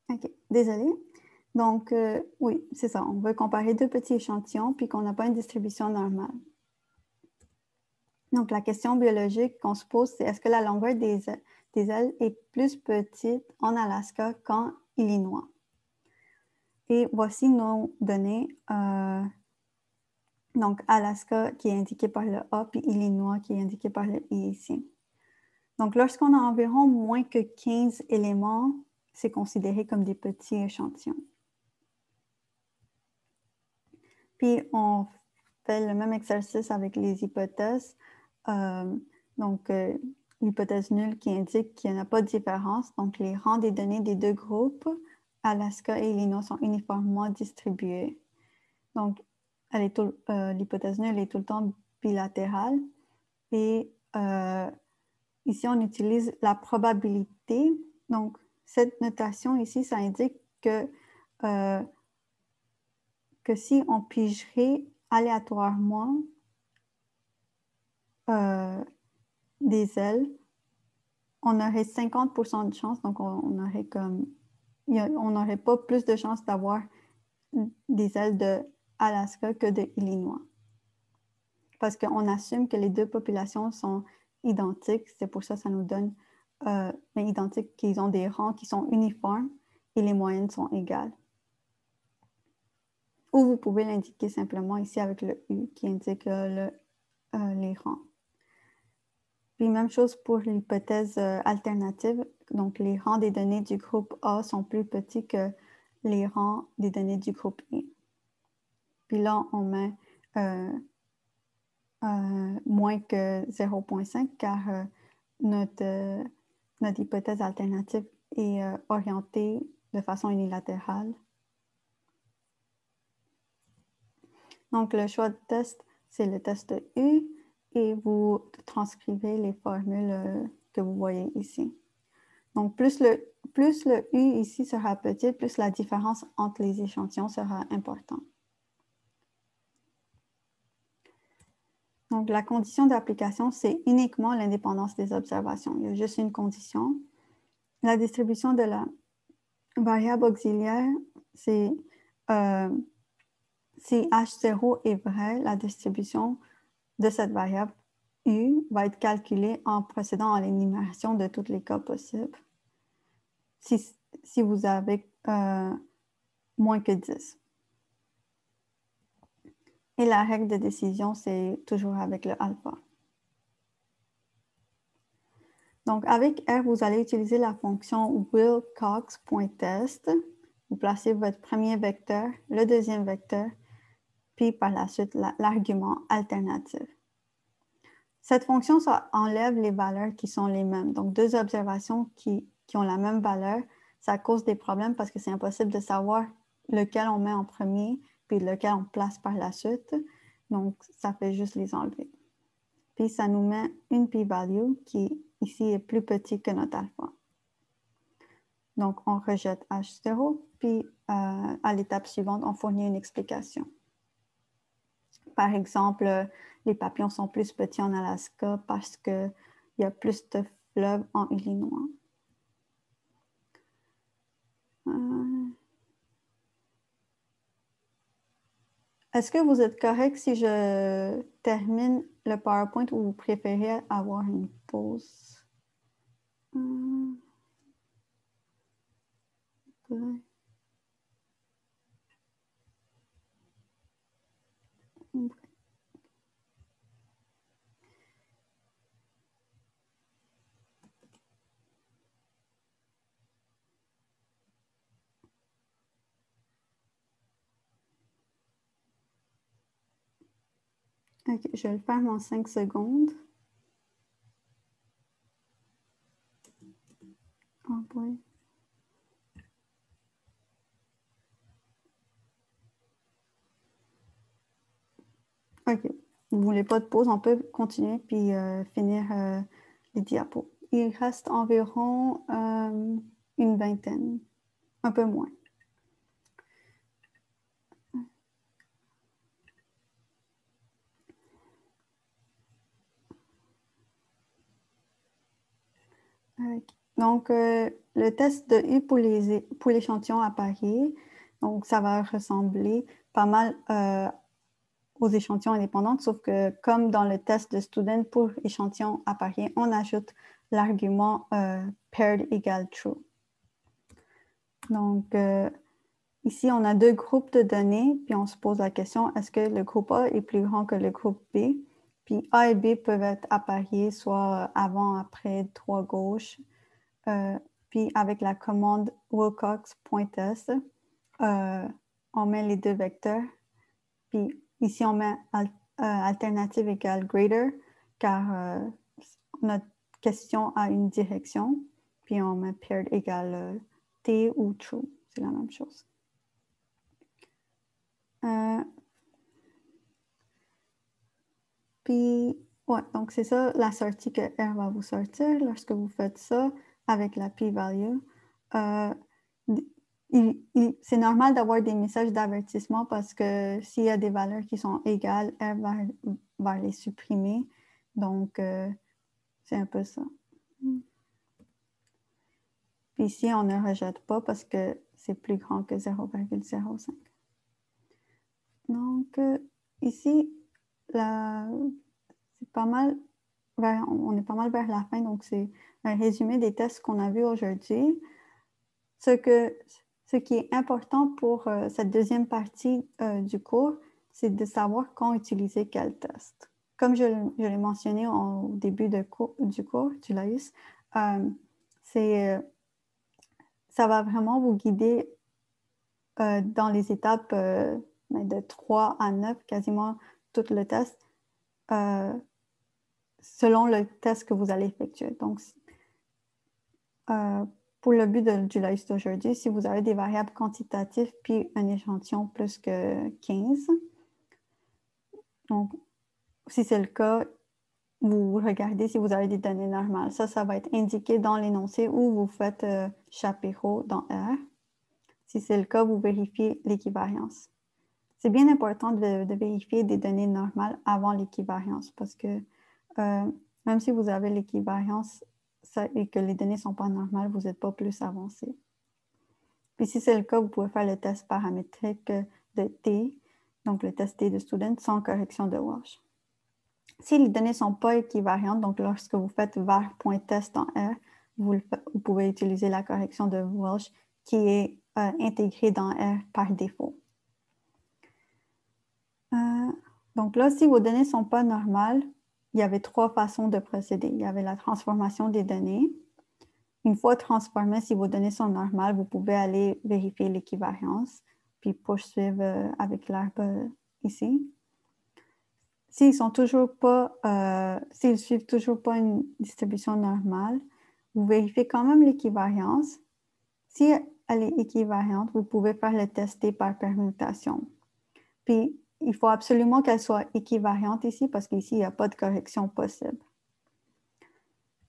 OK, désolée. Donc, oui, c'est ça. On veut comparer deux petits échantillons, puis qu'on n'a pas une distribution normale. Donc, la question biologique qu'on se pose, c'est est-ce que la longueur des ailes est plus petite en Alaska qu'en Illinois? Et voici nos données. Donc, Alaska qui est indiqué par le A, puis Illinois qui est indiqué par le I ici. Donc, lorsqu'on a environ moins que 15 éléments, c'est considéré comme des petits échantillons. Puis, on fait le même exercice avec les hypothèses. L'hypothèse nulle qui indique qu'il n'y en a pas de différence. Donc, les rangs des données des deux groupes, Alaska et Illinois, sont uniformément distribués. Donc, l'hypothèse nulle est tout le temps bilatérale. Et ici, on utilise la probabilité. Donc, cette notation ici, ça indique que si on pigerait aléatoirement des ailes, on aurait 50% de chance, donc on aurait comme, on n'aurait pas plus de chances d'avoir des ailes de Alaska que de Illinois. Parce qu'on assume que les deux populations sont identiques, c'est pour ça que ça nous donne identiques, qu'ils ont des rangs qui sont uniformes et les moyennes sont égales. Ou vous pouvez l'indiquer simplement ici avec le U qui indique les rangs. Puis même chose pour l'hypothèse alternative. Donc, les rangs des données du groupe A sont plus petits que les rangs des données du groupe I. Puis là, on met moins que 0,5 car notre hypothèse alternative est orientée de façon unilatérale. Donc, le choix de test, c'est le test de U et vous transcrivez les formules que vous voyez ici. Donc, plus le U ici sera petit, plus la différence entre les échantillons sera importante. Donc, la condition d'application, c'est uniquement l'indépendance des observations. Il y a juste une condition. La distribution de la variable auxiliaire, c'est si H0 est vrai, la distribution de cette variable U va être calculée en procédant à l'énumération de tous les cas possibles. Si vous avez moins que 10. Et la règle de décision, c'est toujours avec le alpha. Donc, avec R, vous allez utiliser la fonction Wilcox.test. Vous placez votre premier vecteur, le deuxième vecteur, puis par la suite, l'argument alternatif. Cette fonction, ça enlève les valeurs qui sont les mêmes. Donc, deux observations qui ont la même valeur, ça cause des problèmes parce que c'est impossible de savoir lequel on met en premier puis lequel on place par la suite. Donc, ça fait juste les enlever. Puis, ça nous met une p-value qui, ici, est plus petite que notre alpha. Donc, on rejette H0, puis à l'étape suivante, on fournit une explication. Par exemple, les papillons sont plus petits en Alaska parce qu'il y a plus de fleuves en Illinois. Est-ce que vous êtes correct si je termine le PowerPoint ou vous préférez avoir une pause? Ouais. OK, je vais le faire en 5 secondes. Oh boy. OK. Vous ne voulez pas de pause, on peut continuer puis finir les diapos. Il reste environ une vingtaine, un peu moins. Donc, le test de U pour l'échantillon à Paris, donc ça va ressembler pas mal aux échantillons indépendants, sauf que comme dans le test de student pour échantillon à Paris, on ajoute l'argument paired égale true. Donc, ici, on a deux groupes de données, puis on se pose la question, est-ce que le groupe A est plus grand que le groupe B? Puis A et B peuvent être appariés soit avant, après, droit, gauche. Puis avec la commande Wilcox.test, on met les deux vecteurs. Puis ici, on met alternative égale greater, car notre question a une direction. Puis on met paired égale T ou true. C'est la même chose. Puis, ouais, donc c'est ça la sortie que R va vous sortir lorsque vous faites ça avec la p-value. C'est normal d'avoir des messages d'avertissement parce que s'il y a des valeurs qui sont égales, R va les supprimer. Donc, C'est un peu ça. Puis ici, on ne rejette pas parce que c'est plus grand que 0,05. Donc, ici, c'est pas mal, on est pas mal vers la fin, donc c'est un résumé des tests qu'on a vus aujourd'hui. Ce qui est important pour cette deuxième partie du cours, c'est de savoir quand utiliser quel test. Comme je l'ai mentionné au début du cours, du LAIS, ça va vraiment vous guider dans les étapes de 3 à 9, quasiment tout le test, selon le test que vous allez effectuer. Donc, pour le but du LAIS d'aujourd'hui, si vous avez des variables quantitatives puis un échantillon plus que 15, donc si c'est le cas, vous regardez si vous avez des données normales. Ça va être indiqué dans l'énoncé où vous faites Shapiro dans R. Si c'est le cas, vous vérifiez l'équivariance. C'est bien important de vérifier des données normales avant l'équivariance parce que même si vous avez l'équivariance et que les données ne sont pas normales, vous n'êtes pas plus avancé. Puis si c'est le cas, vous pouvez faire le test paramétrique de T, donc le test T de student sans correction de Walsh. Si les données ne sont pas équivariantes, donc lorsque vous faites var.test dans R, vous pouvez utiliser la correction de Walsh qui est intégrée dans R par défaut. Donc là, si vos données ne sont pas normales, il y avait 3 façons de procéder. Il y avait la transformation des données. Une fois transformées, si vos données sont normales, vous pouvez aller vérifier l'équivariance, puis poursuivre avec l'arbre ici. S'ils suivent toujours pas une distribution normale, vous vérifiez quand même l'équivariance. Si elle est équivariante, vous pouvez faire le tester par permutation. Puis, il faut absolument qu'elle soit équivariante ici parce qu'ici, il n'y a pas de correction possible.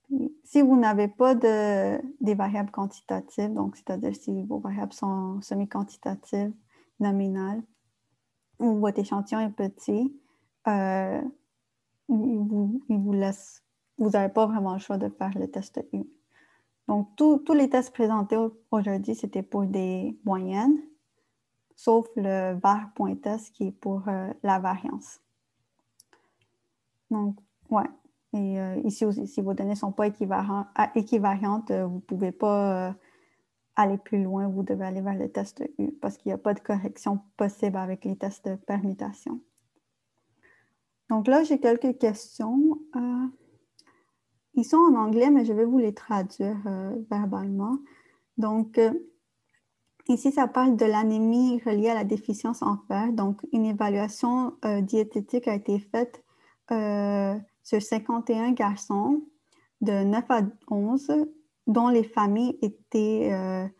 Puis, si vous n'avez pas des variables quantitatives, donc c'est-à-dire si vos variables sont semi-quantitatives, nominales, ou votre échantillon est petit, il vous laisse, vous n'avez pas vraiment le choix de faire le test U. Donc, tous les tests présentés aujourd'hui, c'était pour des moyennes, sauf le var.test qui est pour la variance. Donc, ouais. Et ici aussi, si vos données ne sont pas équivariantes, vous ne pouvez pas aller plus loin, vous devez aller vers le test U parce qu'il n'y a pas de correction possible avec les tests de permutation. Donc là, j'ai quelques questions. Ils sont en anglais, mais je vais vous les traduire verbalement. Donc, ici, ça parle de l'anémie reliée à la déficience en fer. Donc, une évaluation diététique a été faite sur 51 garçons de 9 à 11, dont les familles étaient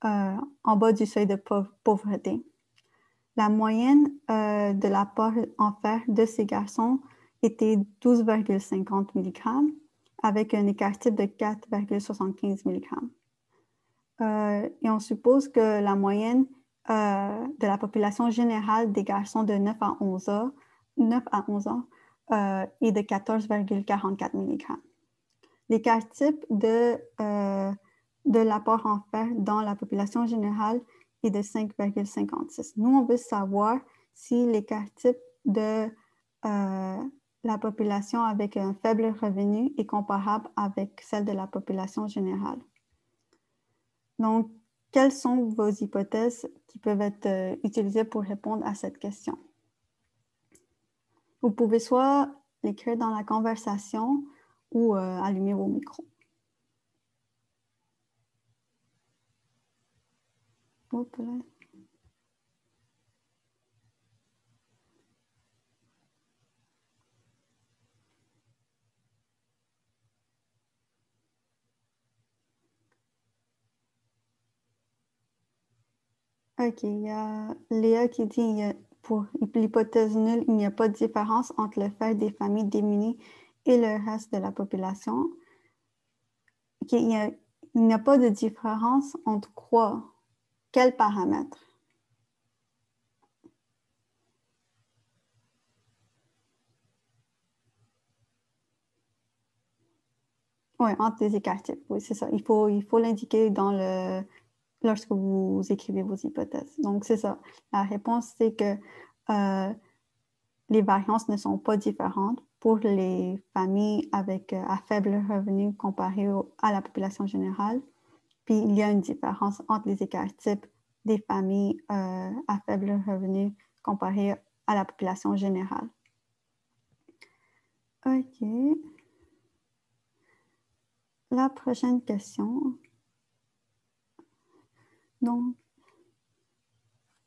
en bas du seuil de pauvreté. La moyenne de l'apport en fer de ces garçons était 12,50 mg avec un écart type de 4,75 mg. Et on suppose que la moyenne de la population générale des garçons de 9 à 11 ans est de 14,44 mg. L'écart type de l'apport en fer dans la population générale est de 5,56. Nous, on veut savoir si l'écart type de la population avec un faible revenu est comparable avec celle de la population générale. Donc, quelles sont vos hypothèses qui peuvent être utilisées pour répondre à cette question? Vous pouvez soit l'écrire dans la conversation ou allumer vos micros. Oups, là. OK, il y a Léa qui dit pour l'hypothèse nulle, il n'y a pas de différence entre le fait des familles démunies et le reste de la population. OK, il n'y a pas de différence entre quoi? Quels paramètres? Oui, entre les écarts types, oui, c'est ça. Il faut l'indiquer lorsque vous écrivez vos hypothèses. Donc, c'est ça. La réponse, c'est que les variances ne sont pas différentes pour les familles avec à faible revenu comparé à la population générale. Puis, il y a une différence entre les écarts types des familles à faible revenu comparé à la population générale. OK. La prochaine question. Donc,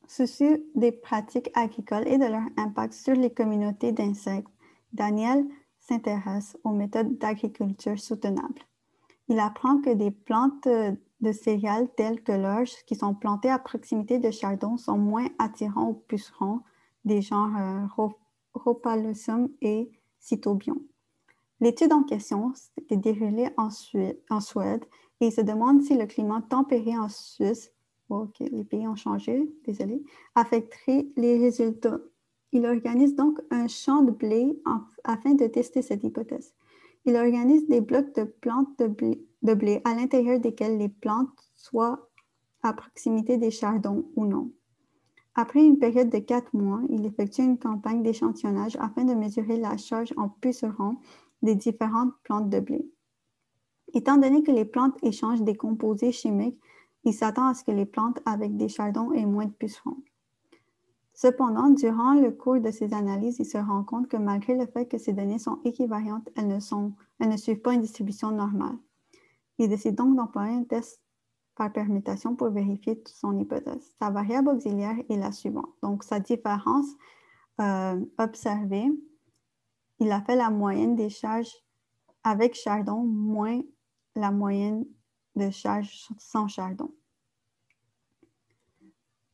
soucieux des pratiques agricoles et de leur impact sur les communautés d'insectes, Daniel s'intéresse aux méthodes d'agriculture soutenable. Il apprend que des plantes de céréales telles que l'orge qui sont plantées à proximité de chardons sont moins attirants aux pucerons des genres Rhopalosum et Cytobion. L'étude en question s'est déroulée en Suède et il se demande si le climat tempéré en Suisse, ok, les pays ont changé, désolé, affecterait les résultats. Il organise donc un champ de blé afin de tester cette hypothèse. Il organise des blocs de plantes de blé à l'intérieur desquels les plantes soient à proximité des chardons ou non. Après une période de 4 mois, il effectue une campagne d'échantillonnage afin de mesurer la charge en pucerons des différentes plantes de blé. Étant donné que les plantes échangent des composés chimiques, il s'attend à ce que les plantes avec des chardons aient moins de pucerons. Cependant, durant le cours de ces analyses, il se rend compte que malgré le fait que ces données sont équivariantes, elles ne suivent pas une distribution normale. Il décide donc d'employer un test par permutation pour vérifier son hypothèse. Sa variable auxiliaire est la suivante. Donc, sa différence observée, il a fait la moyenne des charges avec chardon moins la moyenne de charges sans chardon.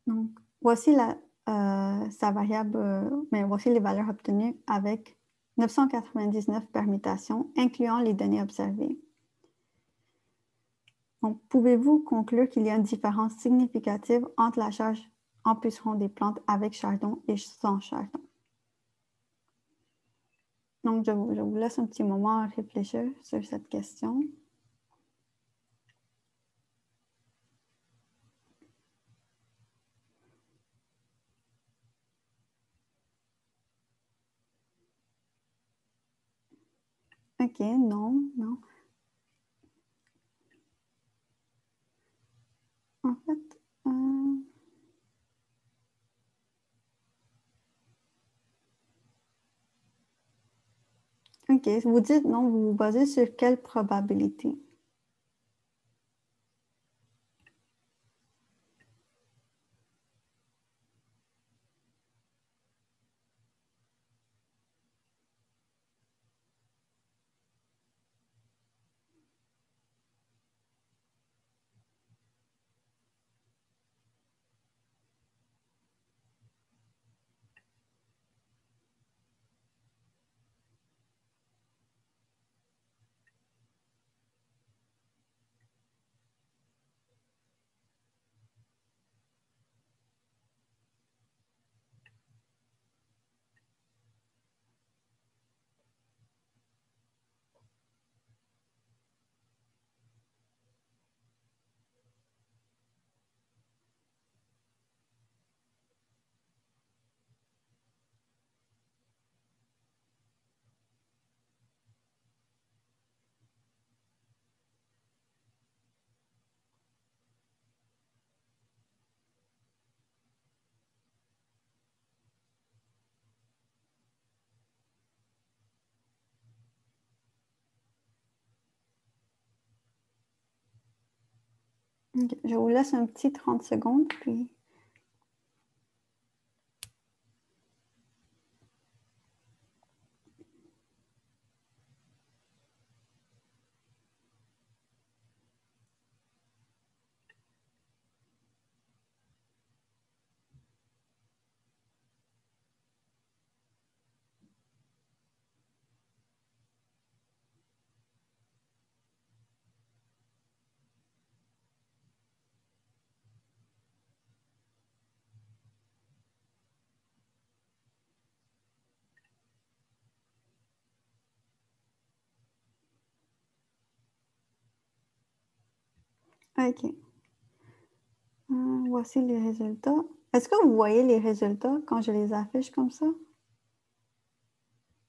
Donc, voici sa variable, mais voici les valeurs obtenues avec 999 permutations, incluant les données observées. Donc, pouvez-vous conclure qu'il y a une différence significative entre la charge en pucerons des plantes avec chardon et sans chardon? Donc, je vous laisse un petit moment à réfléchir sur cette question. OK, non, non. En fait, OK, vous dites non, vous vous basez sur quelle probabilité? Okay, je vous laisse un petit 30 secondes, puis... OK. Voici les résultats. Est-ce que vous voyez les résultats quand je les affiche comme ça?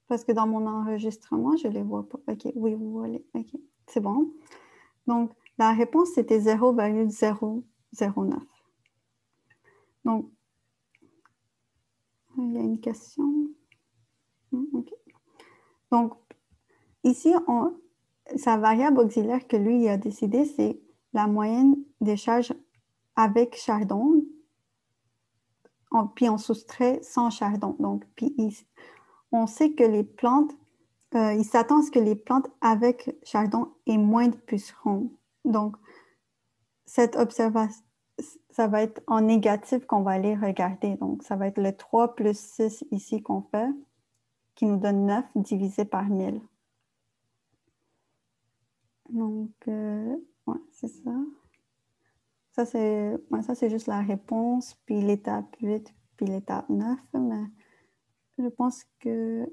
Parce que dans mon enregistrement, je ne les vois pas. OK, oui, vous voyez. OK, c'est bon. Donc, la réponse, c'était 0,009. Donc, il y a une question. OK. Donc, ici, sa variable auxiliaire que lui il a décidé, c'est la moyenne des charges avec chardon, puis on soustrait sans chardon. Donc, puis on sait que les plantes, il s'attend à ce que les plantes avec chardon aient moins de pucerons. Donc, cette observation, ça va être en négatif qu'on va aller regarder. Donc, ça va être le 3 plus 6 ici qu'on fait, qui nous donne 9 divisé par 1000. Donc, ouais, c'est ça. Ça, c'est juste la réponse, puis l'étape 8, puis l'étape 9. Mais je pense que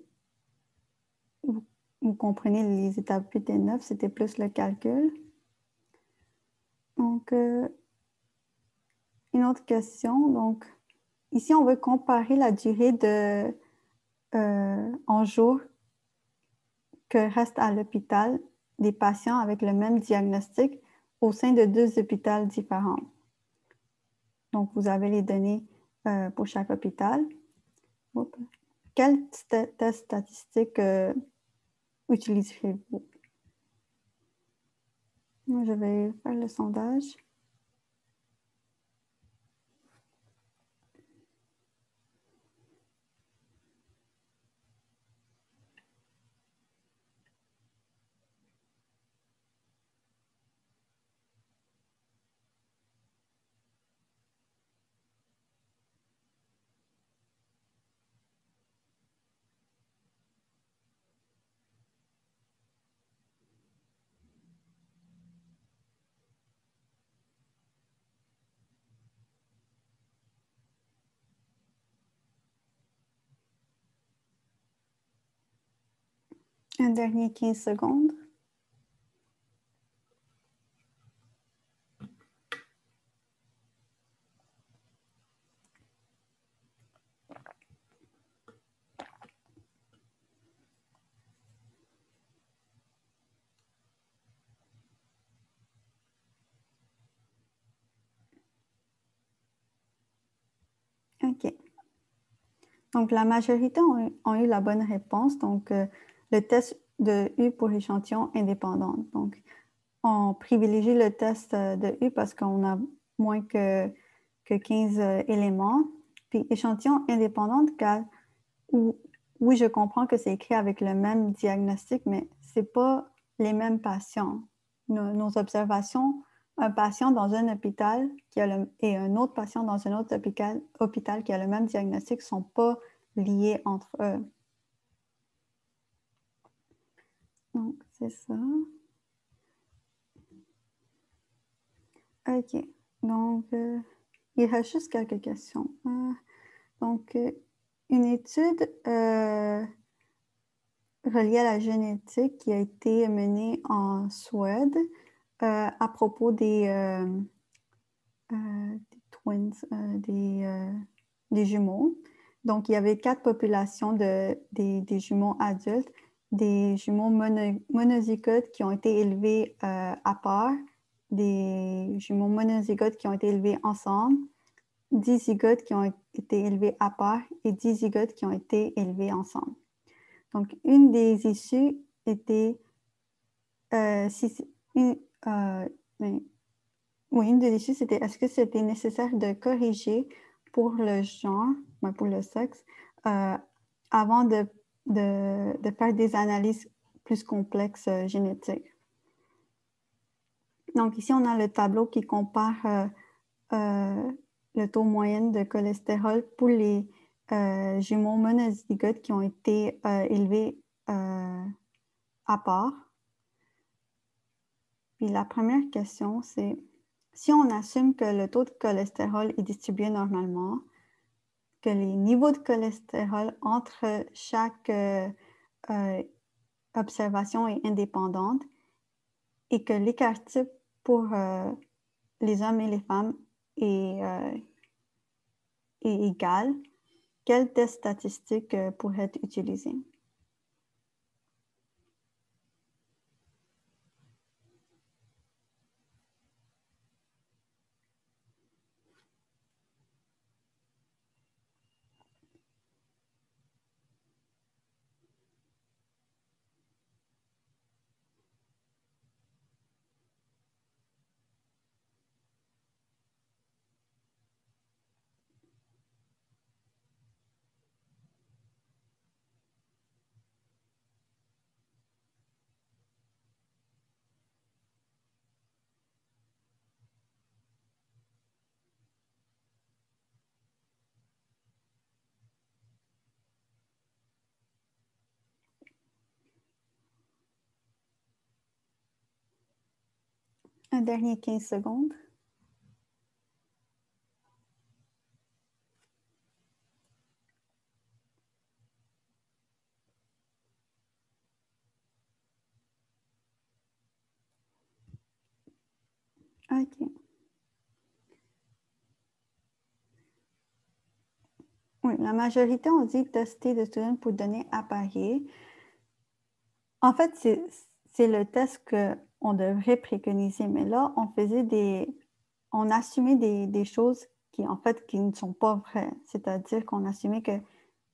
vous, vous comprenez les étapes 8 et 9, c'était plus le calcul. Donc, une autre question. Donc, ici, on veut comparer la durée en jours que restent à l'hôpital des patients avec le même diagnostic au sein de 2 hôpitaux différents. Donc, vous avez les données pour chaque hôpital. Oups. Quel test statistique utiliserez-vous? Je vais faire le sondage. Un dernier 15 secondes. OK. Donc, la majorité ont eu la bonne réponse. Donc, le test de U pour échantillon indépendant. Donc, on privilégie le test de U parce qu'on a moins que 15 éléments. Puis, échantillon indépendant, car oui, je comprends que c'est écrit avec le même diagnostic, mais ce n'est pas les mêmes patients. Nos observations, un patient dans un hôpital et un autre patient dans un autre hôpital qui a le même diagnostic ne sont pas liés entre eux. Donc, c'est ça. OK. Donc, il reste juste quelques questions. Donc, une étude reliée à la génétique qui a été menée en Suède à propos des twins, des jumeaux. Donc, il y avait 4 populations des jumeaux adultes, des jumeaux monozygotes qui ont été élevés à part, des jumeaux monozygotes qui ont été élevés ensemble, 10 zygotes qui ont été élevés à part et 10 zygotes qui ont été élevés ensemble. Donc, une des issues était oui, une des issues, c'était est-ce que c'était nécessaire de corriger pour le genre, pour le sexe, avant de faire des analyses plus complexes génétiques. Donc ici, on a le tableau qui compare le taux moyen de cholestérol pour les jumeaux monozygotes qui ont été élevés à part. Puis la première question, c'est si on assume que le taux de cholestérol est distribué normalement, que les niveaux de cholestérol entre chaque observation est indépendante et que l'écart type pour les hommes et les femmes est égal, quel test statistique pourrait être utilisé? Un dernier 15 secondes. OK. Oui, la majorité ont dit tester the student pour donner à parier. En fait, c'est le test qu'on devrait préconiser, mais là, on assumait des choses qui, en fait, qui ne sont pas vraies. C'est-à-dire qu'on assumait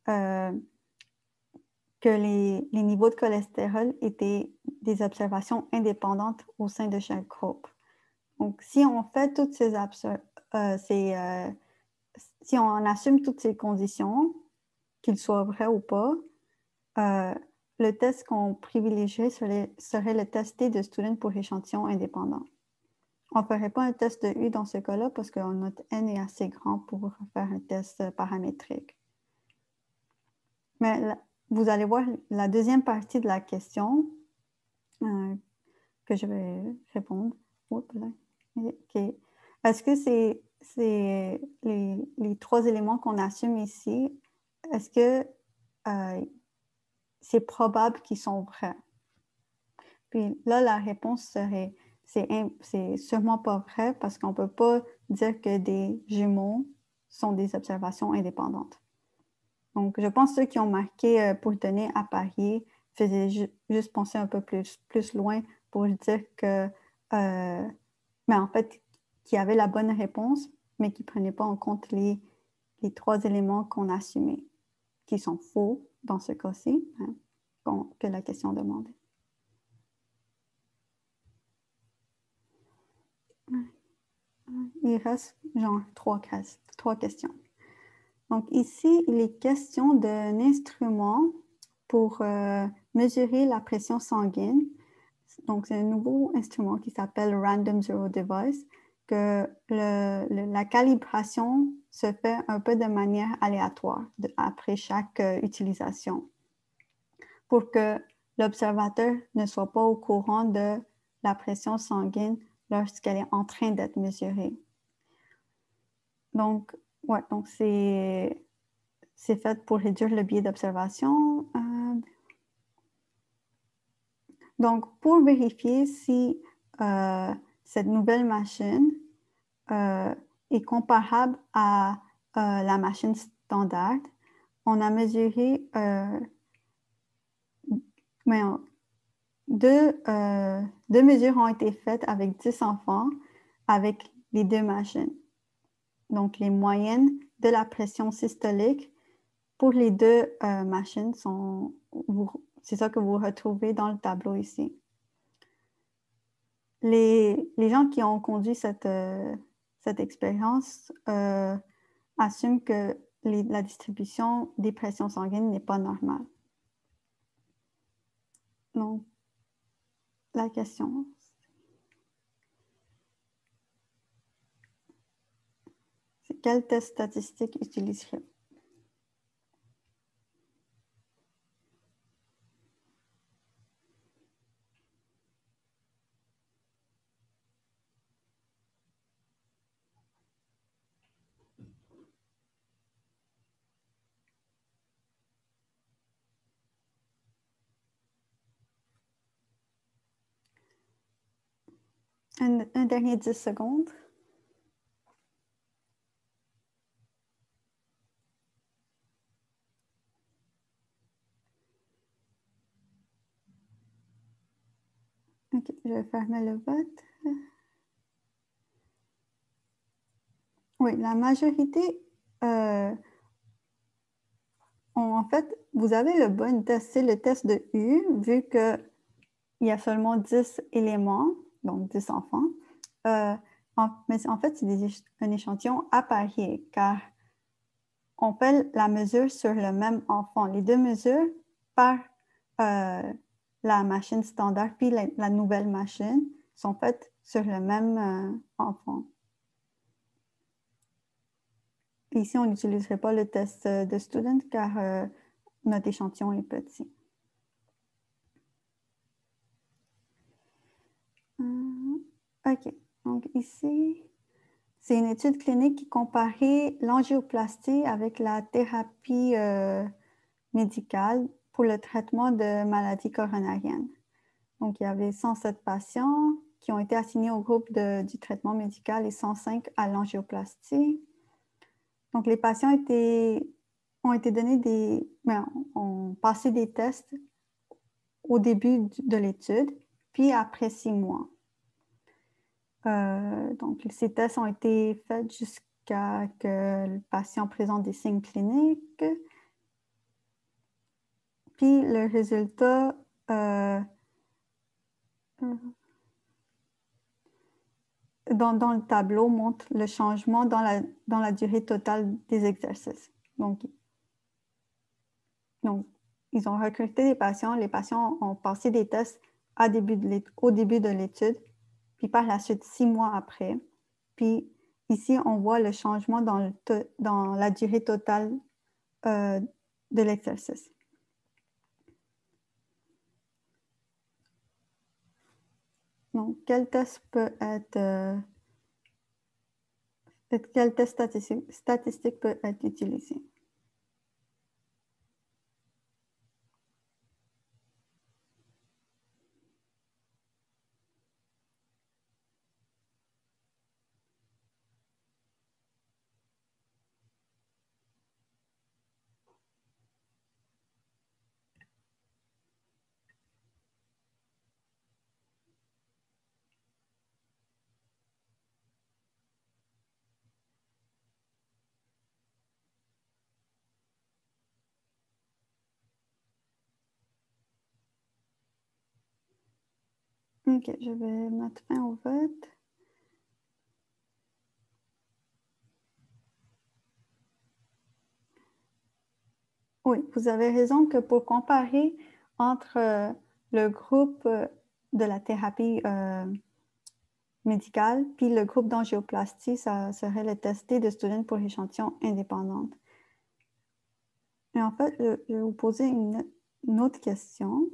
euh, que les niveaux de cholestérol étaient des observations indépendantes au sein de chaque groupe. Donc, si on fait toutes si on assume toutes ces conditions, qu'ils soient vrais ou pas, le test qu'on privilégierait serait le test T de student pour échantillon indépendant. On ne ferait pas un test de U dans ce cas-là parce que notre N est assez grand pour faire un test paramétrique. Mais là, vous allez voir la deuxième partie de la question que je vais répondre. Oups, là. OK. Est-ce que c'est les trois éléments qu'on assume ici, est-ce que c'est probable qu'ils sont vrais? Puis là, la réponse serait, c'est sûrement pas vrai parce qu'on ne peut pas dire que des jumeaux sont des observations indépendantes. Donc, je pense que ceux qui ont marqué pour donner à parier faisaient juste penser un peu plus loin pour dire que, mais en fait, qu'il y avait la bonne réponse, mais qui ne prenaient pas en compte les trois éléments qu'on assumait, qui sont faux dans ce cas-ci, hein, que la question demandait. Il reste genre trois questions. Donc ici, il est question d'un instrument pour mesurer la pression sanguine. Donc c'est un nouveau instrument qui s'appelle Random Zero Device, que la calibration se fait un peu de manière aléatoire après chaque utilisation pour que l'observateur ne soit pas au courant de la pression sanguine lorsqu'elle est en train d'être mesurée. Donc, ouais, donc c'est fait pour réduire le biais d'observation. Donc, pour vérifier si cette nouvelle machine est comparable à la machine standard, on a mesuré deux mesures ont été faites avec 10 enfants avec les deux machines. Donc, les moyennes de la pression systolique pour les deux machines c'est ça que vous retrouvez dans le tableau ici. Les gens qui ont conduit cette expérience assument que la distribution des pressions sanguines n'est pas normale. Donc, la question, c'est quel test statistique utiliserait? Un dernier 10 secondes. OK, je vais fermer le vote. Oui, la majorité, en fait, vous avez le bon test, c'est le test de U, vu qu'il y a seulement 10 éléments, donc 10 enfants. Mais en fait, c'est un échantillon à parier, car on fait la mesure sur le même enfant. Les deux mesures par la machine standard, puis la nouvelle machine sont faites sur le même enfant. Ici, on n'utiliserait pas le test de student car notre échantillon est petit. OK. Donc ici, c'est une étude clinique qui comparait l'angioplastie avec la thérapie médicale pour le traitement de maladies coronariennes. Donc, il y avait 107 patients qui ont été assignés au groupe du traitement médical et 105 à l'angioplastie. Donc, les patients ont été donnés ont passé des tests au début de l'étude, puis après 6 mois. Donc, ces tests ont été faits jusqu'à que le patient présente des signes cliniques. Puis, le résultat dans le tableau montre le changement dans la durée totale des exercices. Donc, ils ont recruté des patients. Les patients ont passé des tests au début de l'étude, puis par la suite, 6 mois après. Puis ici, on voit le changement dans la durée totale de l'exercice. Donc, quel test statistique peut être utilisé? OK, je vais mettre fin au vote. Oui, vous avez raison que pour comparer entre le groupe de la thérapie médicale puis le groupe d'angioplastie, ça serait le testé de student pour échantillon indépendante. Et en fait, je vais vous poser une autre question.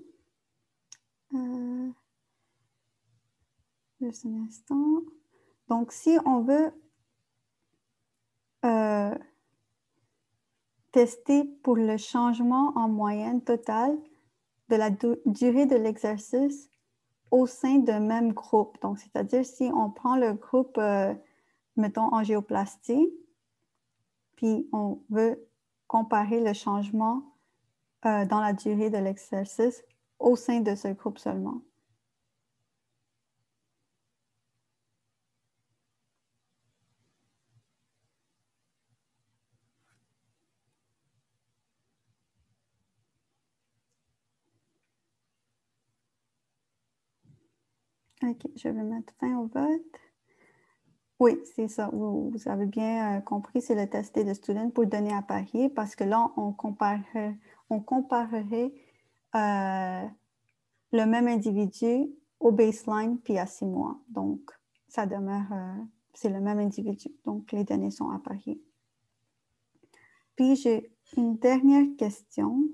Juste un instant. Donc, si on veut tester pour le changement en moyenne totale de la durée de l'exercice au sein d'un même groupe. Donc, c'est-à-dire si on prend le groupe, mettons, angioplastie, puis on veut comparer le changement dans la durée de l'exercice au sein de ce groupe seulement. OK, je vais mettre fin au vote. Oui, c'est ça. Vous avez bien compris, c'est le testé de student pour donner à parier parce que là, on comparerait le même individu au baseline puis à 6 mois. Donc, ça demeure, c'est le même individu. Donc, les données sont à parier. Puis, j'ai une dernière question.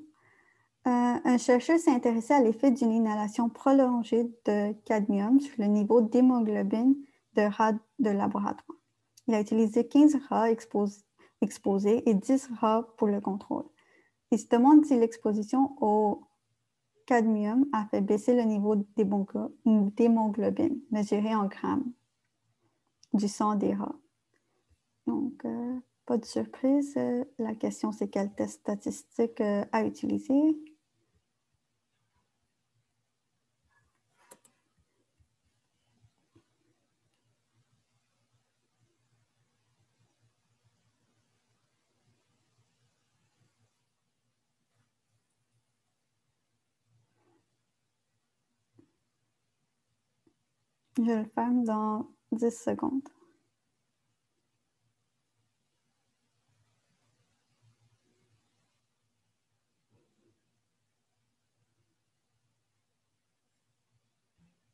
Un chercheur s'est intéressé à l'effet d'une inhalation prolongée de cadmium sur le niveau d'hémoglobine de rats de laboratoire. Il a utilisé 15 rats exposés et 10 rats pour le contrôle. Il se demande si l'exposition au cadmium a fait baisser le niveau d'hémoglobine mesuré en grammes du sang des rats. Donc, pas de surprise. La question, c'est quel test statistique à utiliser. Je le ferme dans 10 secondes.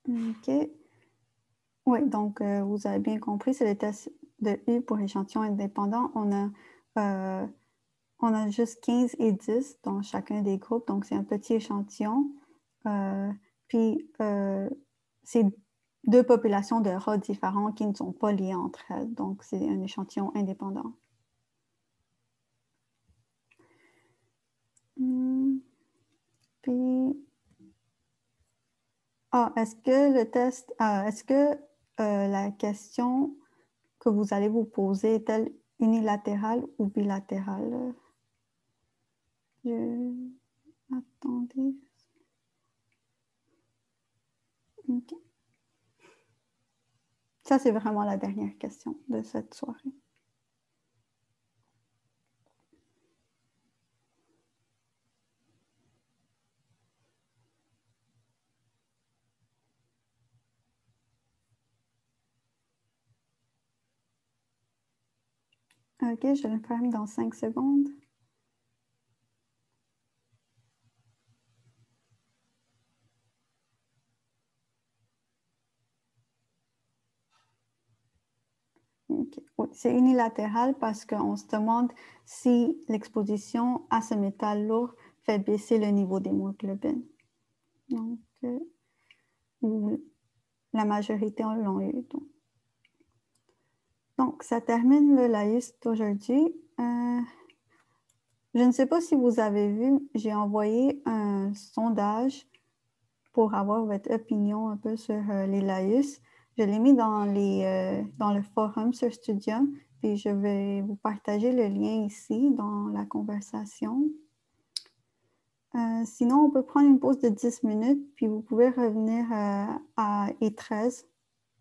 OK. Oui, donc vous avez bien compris, c'est le test de U pour échantillon indépendant. On a juste 15 et 10 dans chacun des groupes, donc c'est un petit échantillon. Puis, c'est deux populations de rats différents qui ne sont pas liées entre elles, donc c'est un échantillon indépendant. Puis, est-ce que le test, est-ce que la question que vous allez vous poser est-elle unilatérale ou bilatérale? Attendez. OK. Ça, c'est vraiment la dernière question de cette soirée. OK, je le ferme dans 5 secondes. Okay. Oui, c'est unilatéral parce qu'on se demande si l'exposition à ce métal lourd fait baisser le niveau d'hémoglobine. Donc, la majorité l'ont eu. Donc, ça termine le laïus d'aujourd'hui. Je ne sais pas si vous avez vu, j'ai envoyé un sondage pour avoir votre opinion un peu sur les laïus. Je l'ai mis dans le forum sur Studium, puis je vais vous partager le lien ici dans la conversation. Sinon, on peut prendre une pause de 10 minutes, puis vous pouvez revenir à E13.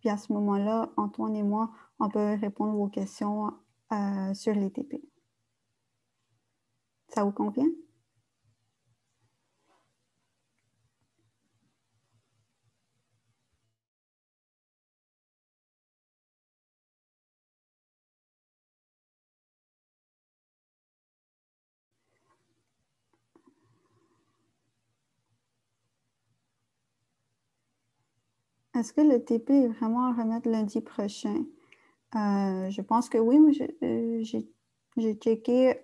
Puis à ce moment-là, Antoine et moi, on peut répondre à vos questions sur les TP. Ça vous convient? Est-ce que le TP est vraiment à remettre lundi prochain? Je pense que oui, mais j'ai checké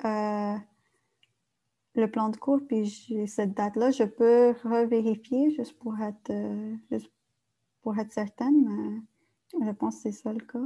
le plan de cours, puis j'ai cette date-là. Je peux revérifier juste pour être certaine, mais je pense que c'est ça le cas.